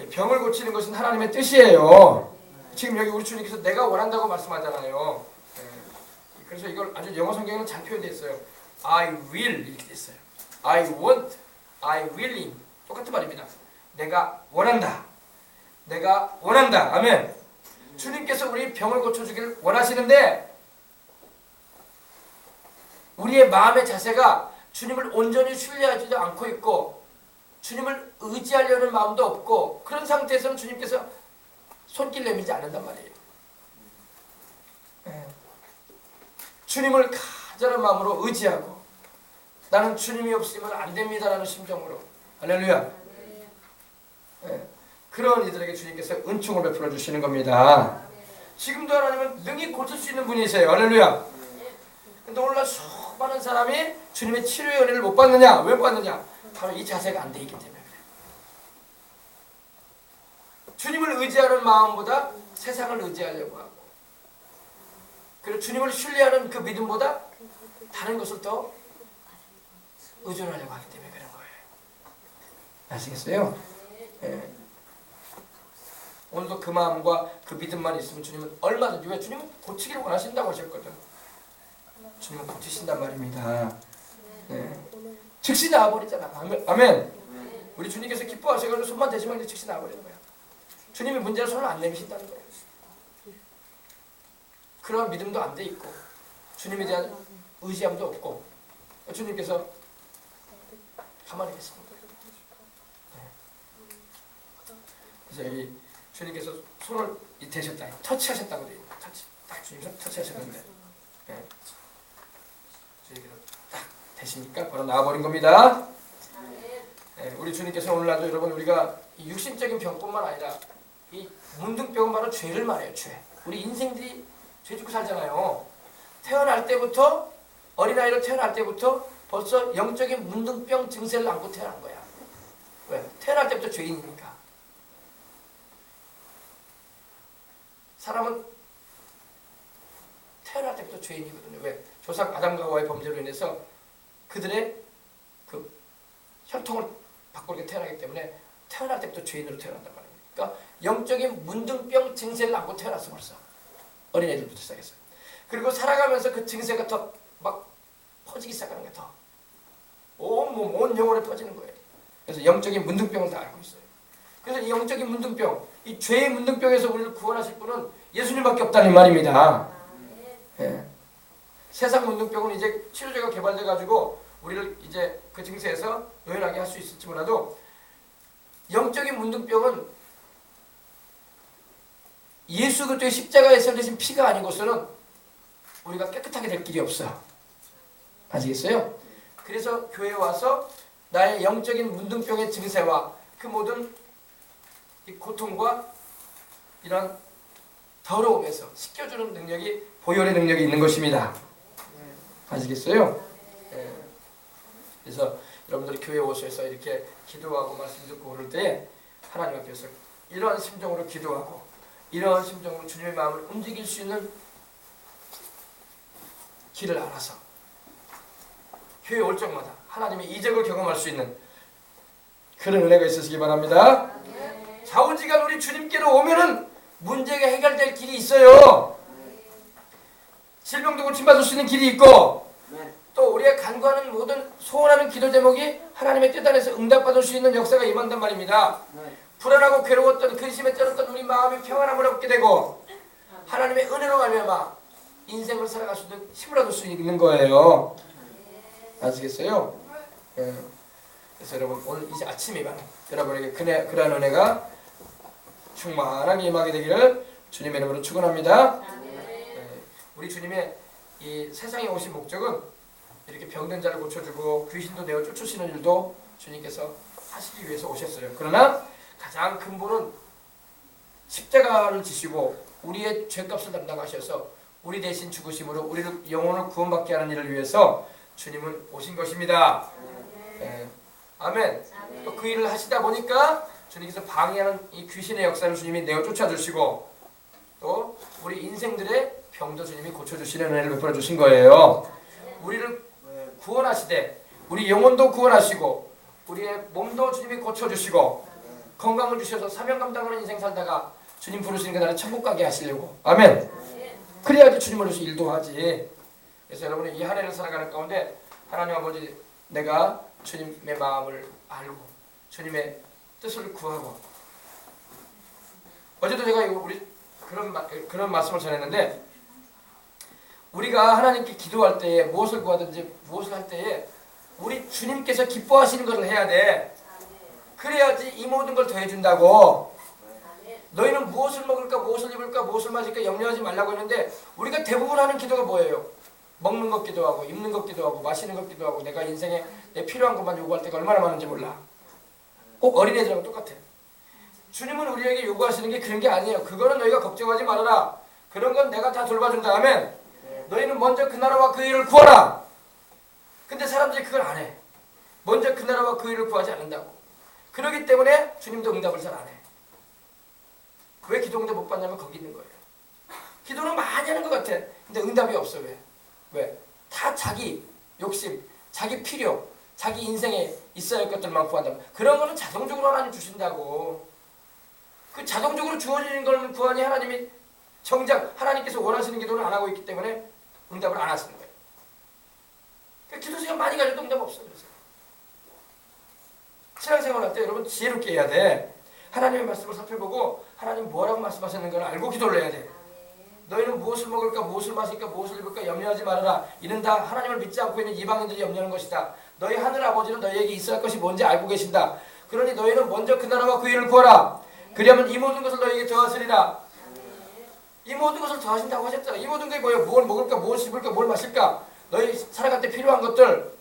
병을 고치는 것은 하나님의 뜻이에요. 지금 여기 우리 주님께서 내가 원한다고 말씀하잖아요. 예. 그래서 이걸 아주 영어 성경에는 잘 표현되어 있어요. I will 이렇게 됐어요. I want, I willing. 똑같은 말입니다. 내가 원한다. 내가 원한다. 아멘. 주님께서 우리 병을 고쳐주기를 원하시는데 우리의 마음의 자세가 주님을 온전히 신뢰하지도 않고 있고 주님을 의지하려는 마음도 없고 그런 상태에서는 주님께서 손길 내밀지 않는단 말이에요. 주님을 간절한 마음으로 의지하고 나는 주님이 없으면 안 됩니다라는 심정으로 할렐루야. 그런 이들에게 주님께서 은총을 베풀어 주시는 겁니다. 지금도 하나님은 능히 고칠 수 있는 분이세요. 할렐루야. 근데 오늘날 수많은 사람이 주님의 치료의 은혜를 못 받느냐? 왜 못 받느냐? 바로 이 자세가 안 돼 있기 때문에 그래요. 주님을 의지하는 마음보다 세상을 의지하려고 하고 그리고 주님을 신뢰하는 그 믿음보다 다른 것을 더 의존하려고 하기 때문에 그런 거예요. 아시겠어요? 오늘도 그 마음과 그 믿음만 있으면 주님은 얼마든지, 왜 주님은 고치기를 원하신다고 하셨거든. 주님은 고치신단 말입니다. 즉시 나와버리잖아. 아멘. 우리 주님께서 기뻐하셔가지고 손만 대시면 이제 즉시 나와버리는 거야. 주님이 문제를 손을 안 내미신다는 거예요. 그런 믿음도 안 돼 있고 주님에 대한 의지함도 없고 주님께서 가만히 계십니다. 그래서 여기 주님께서 손을 대셨다, 터치하셨다고 돼요. 터치, 딱 주님께서 터치하셨는데 주님께서 딱 대시니까 바로 나와버린 겁니다. 우리 주님께서 오늘날도 여러분 우리가 이 육신적인 병뿐만 아니라 이 문둥병은 바로 죄를 말해요. 죄. 우리 인생들이 죄 짓고 살잖아요. 태어날 때부터 어린아이로 태어날 때부터 벌써 영적인 문둥병 증세를 안고 태어난 거야. 왜? 태어날 때부터 죄인이니까. 사람은 태어날 때부터 죄인이거든요. 왜? 조상 아담과 하와의 범죄로 인해서 그들의 그 혈통을 바꾸게 태어나기 때문에 태어날 때부터 죄인으로 태어난단 말입니다. 그러니까 영적인 문둥병 증세를 안고 태어났어 벌써. 어린애들부터 시작했어요. 그리고 살아가면서 그 증세가 더 막 퍼지기 시작하는 게 더 온 몸, 온 영혼에 퍼지는 거예요. 그래서 영적인 문둥병을 다 앓고 있어요. 그래서 이 영적인 문둥병, 이 죄의 문둥병에서 우리를 구원하실 분은 예수님밖에 없다는 말입니다. 세상 문둥병은 이제 치료제가 개발돼가지고 우리를 이제 그 증세에서 노연하게 할 수 있을지 몰라도 영적인 문둥병은 예수 그리스도의 십자가에서 흘리신 피가 아니고서는 우리가 깨끗하게 될 길이 없어요. 아시겠어요? 그래서 교회에 와서 나의 영적인 문둥병의 증세와 그 모든 이 고통과 이런 더러움에서 씻겨주는 능력이 보혈의 능력이 있는 것입니다. 아시겠어요? 그래서 여러분들이 교회에 오셔서 이렇게 기도하고 말씀 듣고 그럴 때 하나님 앞에서 이러한 심정으로 기도하고 이러한 심정으로 주님의 마음을 움직일 수 있는 길을 알아서 교회 올 적마다 하나님의 이적을 경험할 수 있는 그런 은혜가 있으시기 바랍니다. 좌우지간 우리 주님께로 오면은 문제가 해결될 길이 있어요. 질병도 고침받을 수 있는 길이 있고 또 우리가 간구하는 모든 소원하는 기도 제목이 하나님의 뜻 안에서 응답받을 수 있는 역사가 임한단 말입니다. 불안하고 괴로웠던 근심에 떨었던 우리 마음이 평안함을 얻게 되고 하나님의 은혜로 말미암아 인생을 살아갈 수 있는 힘을 얻을 수 있는 거예요. 아시겠어요? 그래서 여러분 오늘 이제 아침에 여러분에게 그러한 은혜가 충만하게 임하게 되기를 주님의 이름으로 축원합니다. 우리 주님의 이 세상에 오신 목적은 이렇게 병든 자를 고쳐주고 귀신도 내어 쫓으시는 일도 주님께서 하시기 위해서 오셨어요. 그러나 가장 근본은 십자가를 지시고 우리의 죄값을 담당하셔서 우리 대신 죽으심으로 우리를 영혼을 구원받게 하는 일을 위해서 주님은 오신 것입니다. 아멘. 또 그 일을 하시다 보니까 주님께서 방해하는 이 귀신의 역사를 주님이 내어 쫓아주시고 또 우리 인생들의 병도 주님이 고쳐주시는 은혜를 베풀어 주신 거예요. 우리를 구원하시되 우리 영혼도 구원하시고 우리의 몸도 주님이 고쳐주시고 건강을 주셔서 사명 감당하는 인생 살다가 주님 부르시는 그 날에 천국 가게 하시려고. 아멘. 그래야지 주님으로서 일도 하지. 그래서 여러분이 이 한 해를 살아가는 가운데 하나님 아버지 내가 주님의 마음을 알고 주님의 뜻을 구하고 어제도 제가 우리 그런 말씀을 전했는데 우리가 하나님께 기도할 때에 무엇을 구하든지 무엇을 할 때에 우리 주님께서 기뻐하시는 것을 해야 돼. 그래야지 이 모든 걸 더해준다고. 너희는 무엇을 먹을까 무엇을 입을까 무엇을 마실까 염려하지 말라고 했는데 우리가 대부분 하는 기도가 뭐예요? 먹는 것 기도하고 입는 것 기도하고 마시는 것 기도하고 내가 인생에 내 필요한 것만 요구할 때가 얼마나 많은지 몰라. 꼭 어린애들하고 똑같아. 주님은 우리에게 요구하시는 게 그런 게 아니에요. 그거는 너희가 걱정하지 말아라. 그런 건 내가 다 돌봐준 다음에 너희는 먼저 그 나라와 그 일을 구하라. 근데 사람들이 그걸 안 해. 먼저 그 나라와 그 일을 구하지 않는다고. 그렇기 때문에 주님도 응답을 잘 안 해. 왜 기도 응답 못 받냐면 거기 있는 거예요. 기도는 많이 하는 것 같아. 근데 응답이 없어. 왜? 다 자기 욕심, 자기 필요, 자기 인생에 있어야 할 것들만 구한다고. 그런 거는 자동적으로 하나님 주신다고. 그 자동적으로 주어지는 걸 구하니 하나님이 정작 하나님께서 원하시는 기도를 안 하고 있기 때문에 응답을 안 하시는 거예요. 그러니까 기도 시간 많이 가져도 응답 없어요. 그래서 신앙생활 할 때 여러분 지혜롭게 해야 돼. 하나님의 말씀을 살펴보고 하나님 뭐라고 말씀하시는 걸 알고 기도를 해야 돼. 너희는 무엇을 먹을까 무엇을 마실까 무엇을 입을까 염려하지 말아라. 이는 다 하나님을 믿지 않고 있는 이방인들이 염려하는 것이다. 너희 하늘 아버지는 너희에게 있어야 할 것이 뭔지 알고 계신다. 그러니 너희는 먼저 그 나라와 그 일을 구하라. 그리하면 이 모든 것을 너희에게 더하시리라. 이 모든 것을 더하신다고 하셨잖아. 이 모든 게 뭐예요? 뭘 먹을까 무엇을 입을까 뭘 마실까 너희 살아갈 때 필요한 것들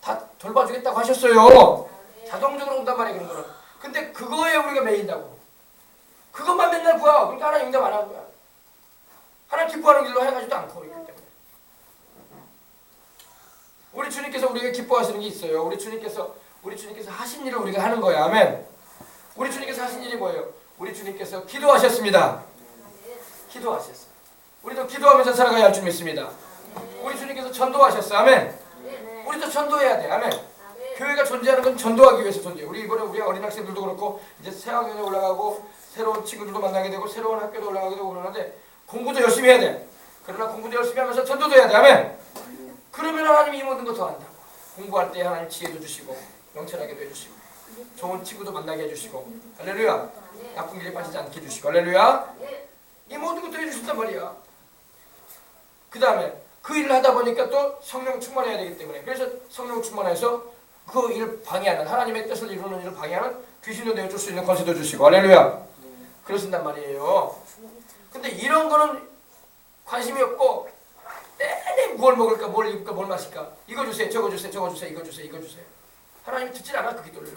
다 돌봐주겠다고 하셨어요. 자동적으로 온단 말이에요. 그런 거는. 근데 그거에 우리가 매인다고. 그것만 맨날 구하. 그러니까 하나님 응답 안 하는 거야. 하나님 기뻐하는 길로 행하지도 않고 있기 때문에. 우리 주님께서 우리에게 기뻐하시는 게 있어요. 우리 주님께서 하신 일을 우리가 하는 거야. 아멘. 우리 주님께서 하신 일이 뭐예요? 우리 주님께서 기도하셨습니다. 기도하셨어요. 우리도 기도하면서 살아가야 할 줄 믿습니다. 우리 주님께서 전도하셨어요. 아멘. 우리도 전도해야 돼. 아멘. 교회가 존재하는 건 전도하기 위해서 존재해요. 이번에 우리 어린 학생들도 그렇고 이제 새 학년에 올라가고 새로운 친구들도 만나게 되고 새로운 학교도 올라가게 되고 그러는데 공부도 열심히 해야 돼. 그러나 공부도 열심히 하면서 전도도 해야 돼. 아멘. 그러면 하나님이 이 모든 거 더한다고. 공부할 때 하나님 지혜도 주시고 명철하게도 해주시고 좋은 친구도 만나게 해주시고 할렐루야. 나쁜 길에 빠지지 않게 해주시고 할렐루야. 이 모든 것도 해주신단 말이야. 그 다음에 그 일을 하다 보니까 또 성령 충만해야 되기 때문에 그래서 성령 충만해서 그 일 방해하는 하나님의 뜻을 이루는 일을 방해하는 귀신도 내어줄 수 있는 권세도 주시고 할렐루야. 그러신단 말이에요. 근데 이런 거는 관심이 없고 내내 뭘 먹을까 뭘 입을까 뭘 마실까 이거 주세요 저거 주세요 저거 주세요 이거 주세요 이거 주세요. 하나님이 듣질 않아 그 기도를.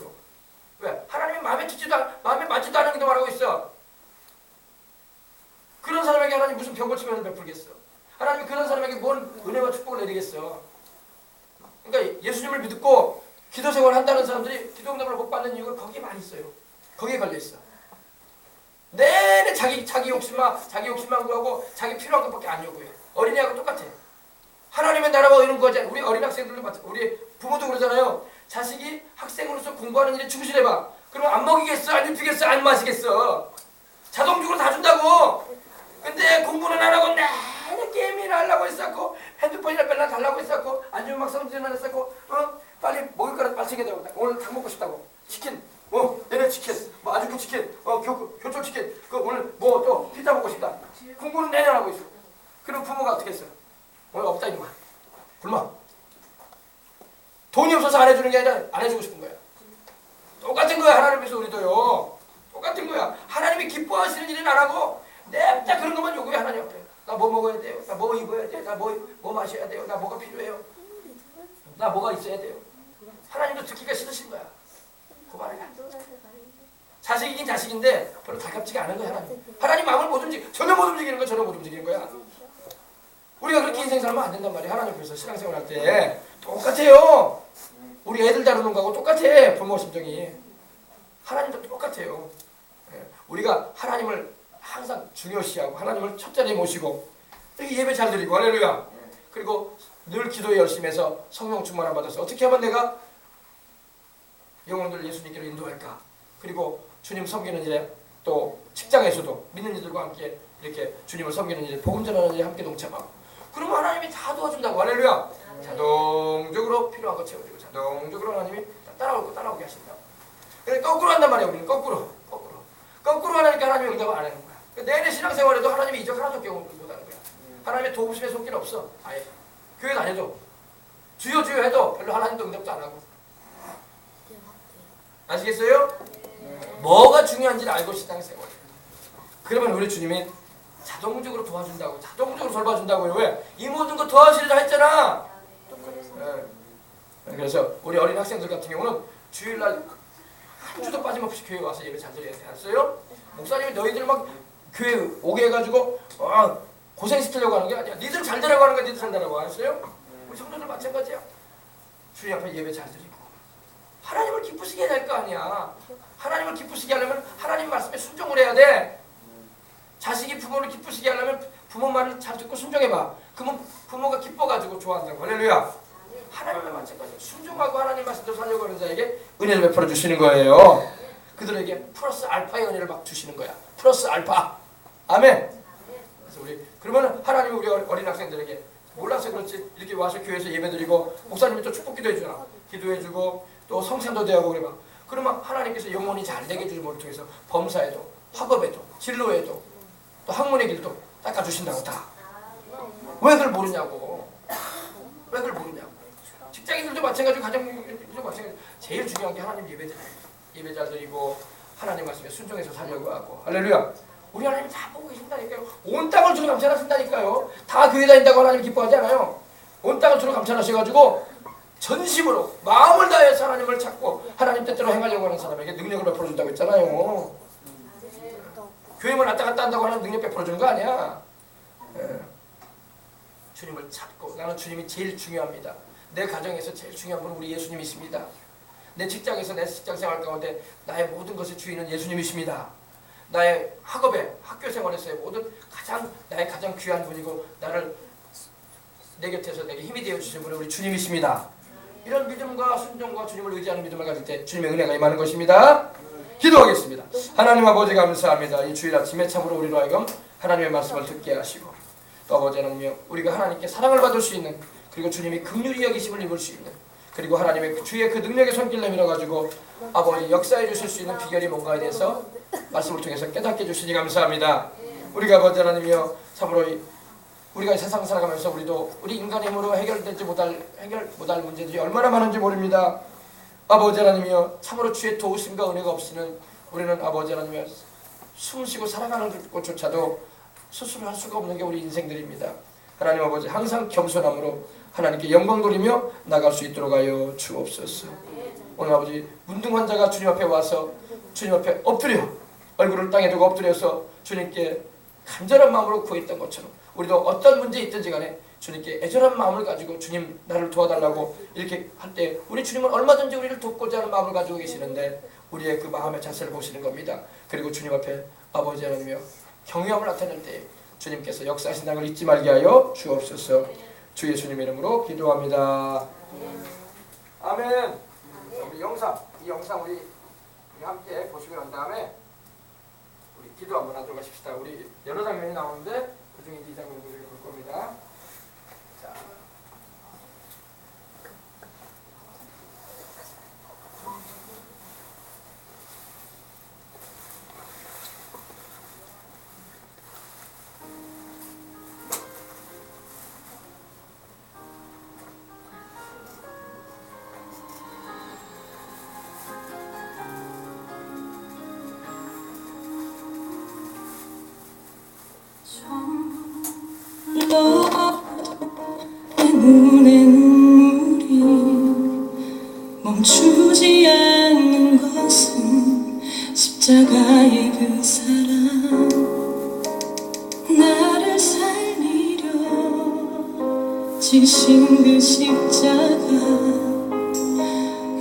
왜? 하나님이 마음에 맞지도 않은 기도만 하고 있어. 그런 사람에게 하나님 무슨 병 고치면을 베풀겠어. 하나님이 그런 사람에게 뭔 은혜와 축복을 내리겠어. 그러니까 예수님을 믿고 기도 생활을 한다는 사람들이 기도 응답을 못 받는 이유가 거기에 많이 있어요. 거기에 걸려있어. 내내 자기 욕심만 구하고 자기 필요한 것밖에 안 요구해. 어린이하고 똑같아. 하나님의 나라가 의는 구하지 않아. 우리 어린 학생들도 마찬가지. 우리 부모도 그러잖아요. 자식이 학생으로서 공부하는 일에 충실해봐. 그러면 안 먹이겠어? 안 입히겠어? 안 마시겠어? 자동적으로 다 준다고. 근데 공부는 안 하고 내내 게임이나 하려고 했었고 핸드폰이나 맨날 달라고 했었고 아니면 막 성질만 했었고 빨리 먹을 거라도 빨리 챙겨다오. 오늘 닭 먹고 싶다고. 치킨. 얘네 치킨. 아주쿠 치킨. 교촌 치킨. 오늘 또 피자 먹고 싶다. 공부는 내내 하고 있어. 그럼 부모가 어떻게 했어? 오늘 없다 이놈아. 굶어. 돈이 없어서 안 해주는 게 아니라 안 해주고 싶은 거야. 똑같은 거야. 하나님께서 우리도요. 똑같은 거야. 하나님이 기뻐하시는 일은 안 하고 냅다 그런 것만 요구해. 하나님 앞에. 나 뭐 먹어야 돼요? 나 뭐 입어야 돼요? 나 뭐 마셔야 돼요? 나 뭐가 필요해요? 나 뭐가 있어야 돼요? 하나님도 듣기가 싫으신 거야. 그만해라. 자식이긴 자식인데 별로 가깝지가 않은 거야. 하나님 마음을 못 전혀 못 움직이는 거야. 전혀 못 움직이는 거야. 우리가 그렇게 인생 살면 안 된단 말이야. 하나님 앞에서 신앙생활 할 때 똑같아요. 우리 애들 다루는 거하고 똑같아. 부모 심정이. 하나님도 똑같아요. 우리가 하나님을 항상 중요시하고 하나님을 첫 자리에 모시고 예배 잘 드리고 할렐루야. 그리고 늘 기도에 열심히 해서 성령 충만을 받아서 어떻게 하면 내가 영혼들을 예수님께로 인도할까. 그리고 주님 섬기는 일에 또 직장에서도 믿는 이들과 함께 이렇게 주님을 섬기는 일에 복음 전하는 일에 함께 동참하고 그러면 하나님이 다 도와준다고 할렐루야. 자동적으로 필요한 거 채워주고 자동적으로 하나님이 따라오게 하신다고. 근데 거꾸로 한단 말이야. 우리는 거꾸로 하니까 하나님이 응답을 안 하는 거야. 내내 신앙생활에도 하나님이 이적 하나도 경험을 못하는 거야. 하나님의 도우심의 손길 없어. 아예 교회 다녀도 주여 해도 별로 하나님도 응답도 안 하고 아시겠어요? 뭐가 중요한지를 알고 신앙을 세워요. 그러면 우리 주님이 자동적으로 도와준다고, 자동적으로 돌봐준다고요. 왜? 이 모든 거 도와주리라 했잖아. 그래서 우리 어린 학생들 같은 경우는 주일날 한 주도 빠짐없이 교회 와서 예배 잘 드려야 돼. 알았어요? 목사님이 너희들 막 교회 오게 해가지고 고생시키려고 하는 게 아니야. 니들 잘 되라고 하는 거야. 니들 잘 되라고. 알았어요? 우리 성도들 마찬가지야. 주님 앞에 예배 잘 드리고 하나님을 기쁘시게 해야 될 거 아니야. 하나님을 기쁘시게 하려면 하나님 말씀에 순종을 해야 돼. 자식이 부모를 기쁘시게 하려면 부모 말을 잘 듣고 순종해봐. 그러면 부모가 기뻐가지고 좋아한다고. 할렐루야. 하나님의 마찬가지야. 순종하고 하나님 말씀대로 살려고 하는 자에게 은혜를 베풀어 주시는 거예요. 그들에게 플러스 알파의 은혜를 막 주시는 거야. 플러스 알파. 아멘. 그래서 우리 그러면 하나님이 우리 어린 학생들에게 몰라서 그렇지 이렇게 와서 교회에서 예배드리고 목사님이 또 축복기도 해주잖아. 기도해주고 또 성찬도 대하고 그래 봐. 그러면 하나님께서 영혼이 잘 되게 해주는 것을 통해서 범사에도 학업에도 진로에도 또 학문의 길도 닦아주신다고 다. 왜 그걸 모르냐고. 왜 그걸 모르냐고. 직장인들도 마찬가지고 가정도 마찬가지고 제일 중요한 게 하나님 예배 잘 드리고 하나님 말씀에 순종해서 살려고 하고. 할렐루야. 우리 하나님 다 보고 계신다니까요. 온 땅을 주로 감찰하신다니까요. 다 교회 다닌다고 하나님 기뻐하지 않아요. 온 땅을 주로 감찰하셔가지고 전심으로 마음을 다해서 하나님을 찾고 하나님 뜻대로 행하려고 하는 사람에게 능력을 베풀어준다고 했잖아요. 교회만 왔다 갔다 한다고 하는 능력 베풀어주는 거 아니야. 주님을 찾고 나는 주님이 제일 중요합니다. 내 가정에서 제일 중요한 분은 우리 예수님이십니다. 내 직장에서 내 직장 생활 가운데 나의 모든 것의 주인은 예수님이십니다. 나의 학업에 학교 생활에서의 모든 나의 가장 귀한 분이고 나를 내 곁에서 내게 힘이 되어 주신 분은 우리 주님이십니다. 이런 믿음과 순종과 주님을 의지하는 믿음을 가질 때 주님의 은혜가 임하는 것입니다. 기도하겠습니다. 하나님 아버지 감사합니다. 이 주일 아침에 참으로 우리로 하여금 하나님의 말씀을 듣게 하시고 또 아버지 하나님이여 우리가 하나님께 사랑을 받을 수 있는 그리고 주님이 긍휼히 여기심을 입을 수 있는 그리고 하나님의 주의 그 능력의 손길 내밀어 가지고 아버지 역사해 주실 수 있는 비결이 뭔가에 대해서 말씀을 통해서 깨닫게 해주시니 감사합니다. 우리가 아버지 하나님이여 참으로 우리가 세상 살아가면서 우리 인간의 힘으로 해결 못할 문제들이 얼마나 많은지 모릅니다. 아버지 하나님이여 참으로 주의 도우심과 은혜가 없이는 우리는 아버지 하나님이여 숨쉬고 살아가는 것조차도 스스로 할 수가 없는 게 우리 인생들입니다. 하나님 아버지 항상 겸손함으로 하나님께 영광 돌리며 나갈 수 있도록 하여 주옵소서. 오늘 아버지 문둥 환자가 주님 앞에 와서 주님 앞에 엎드려 얼굴을 땅에 두고 엎드려서 주님께 간절한 마음으로 구했던 것처럼 우리도 어떤 문제 있든지 간에 주님께 애절한 마음을 가지고 주님 나를 도와달라고 이렇게 할 때 우리 주님은 얼마든지 우리를 돕고자 하는 마음을 가지고 계시는데 우리의 그 마음의 자세를 보시는 겁니다. 그리고 주님 앞에 아버지 하나님이여 경외함을 나타낼 때 주님께서 역사하신다는 걸 잊지 말게 하여 주옵소서. 주 예수님 이름으로 기도합니다. 아멘. 우리 이 영상 우리 함께 보시고 난 다음에 우리 기도 한번 하도록 하십시다. 우리 여러 장면이 나오는데 그 중에 이 장면을 볼 겁니다. 자. 내 눈에 눈물이 멈추지 않는 것은 십자가의 그 사랑 나를 살리려 지신 그 십자가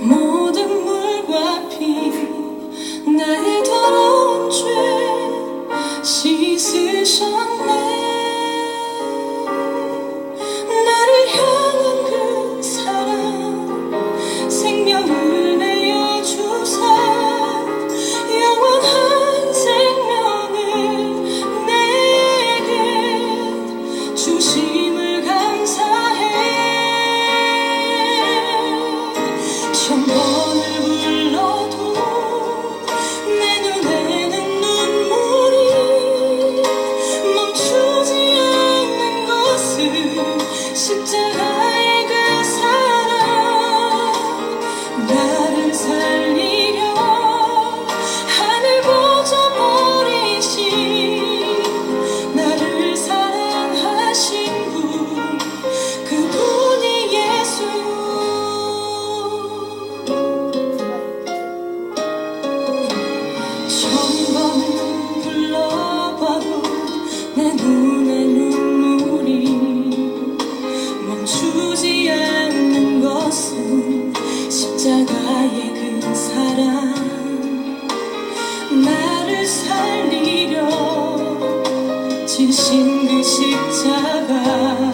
모든 물과 피 나의 더러운 죄 씻으셨네. 나를 향한 그 사랑 생명을 내어주사 영원한 생명을 내게 주심을 감사해. 천 번을 불러도 내 눈에는 눈물이 가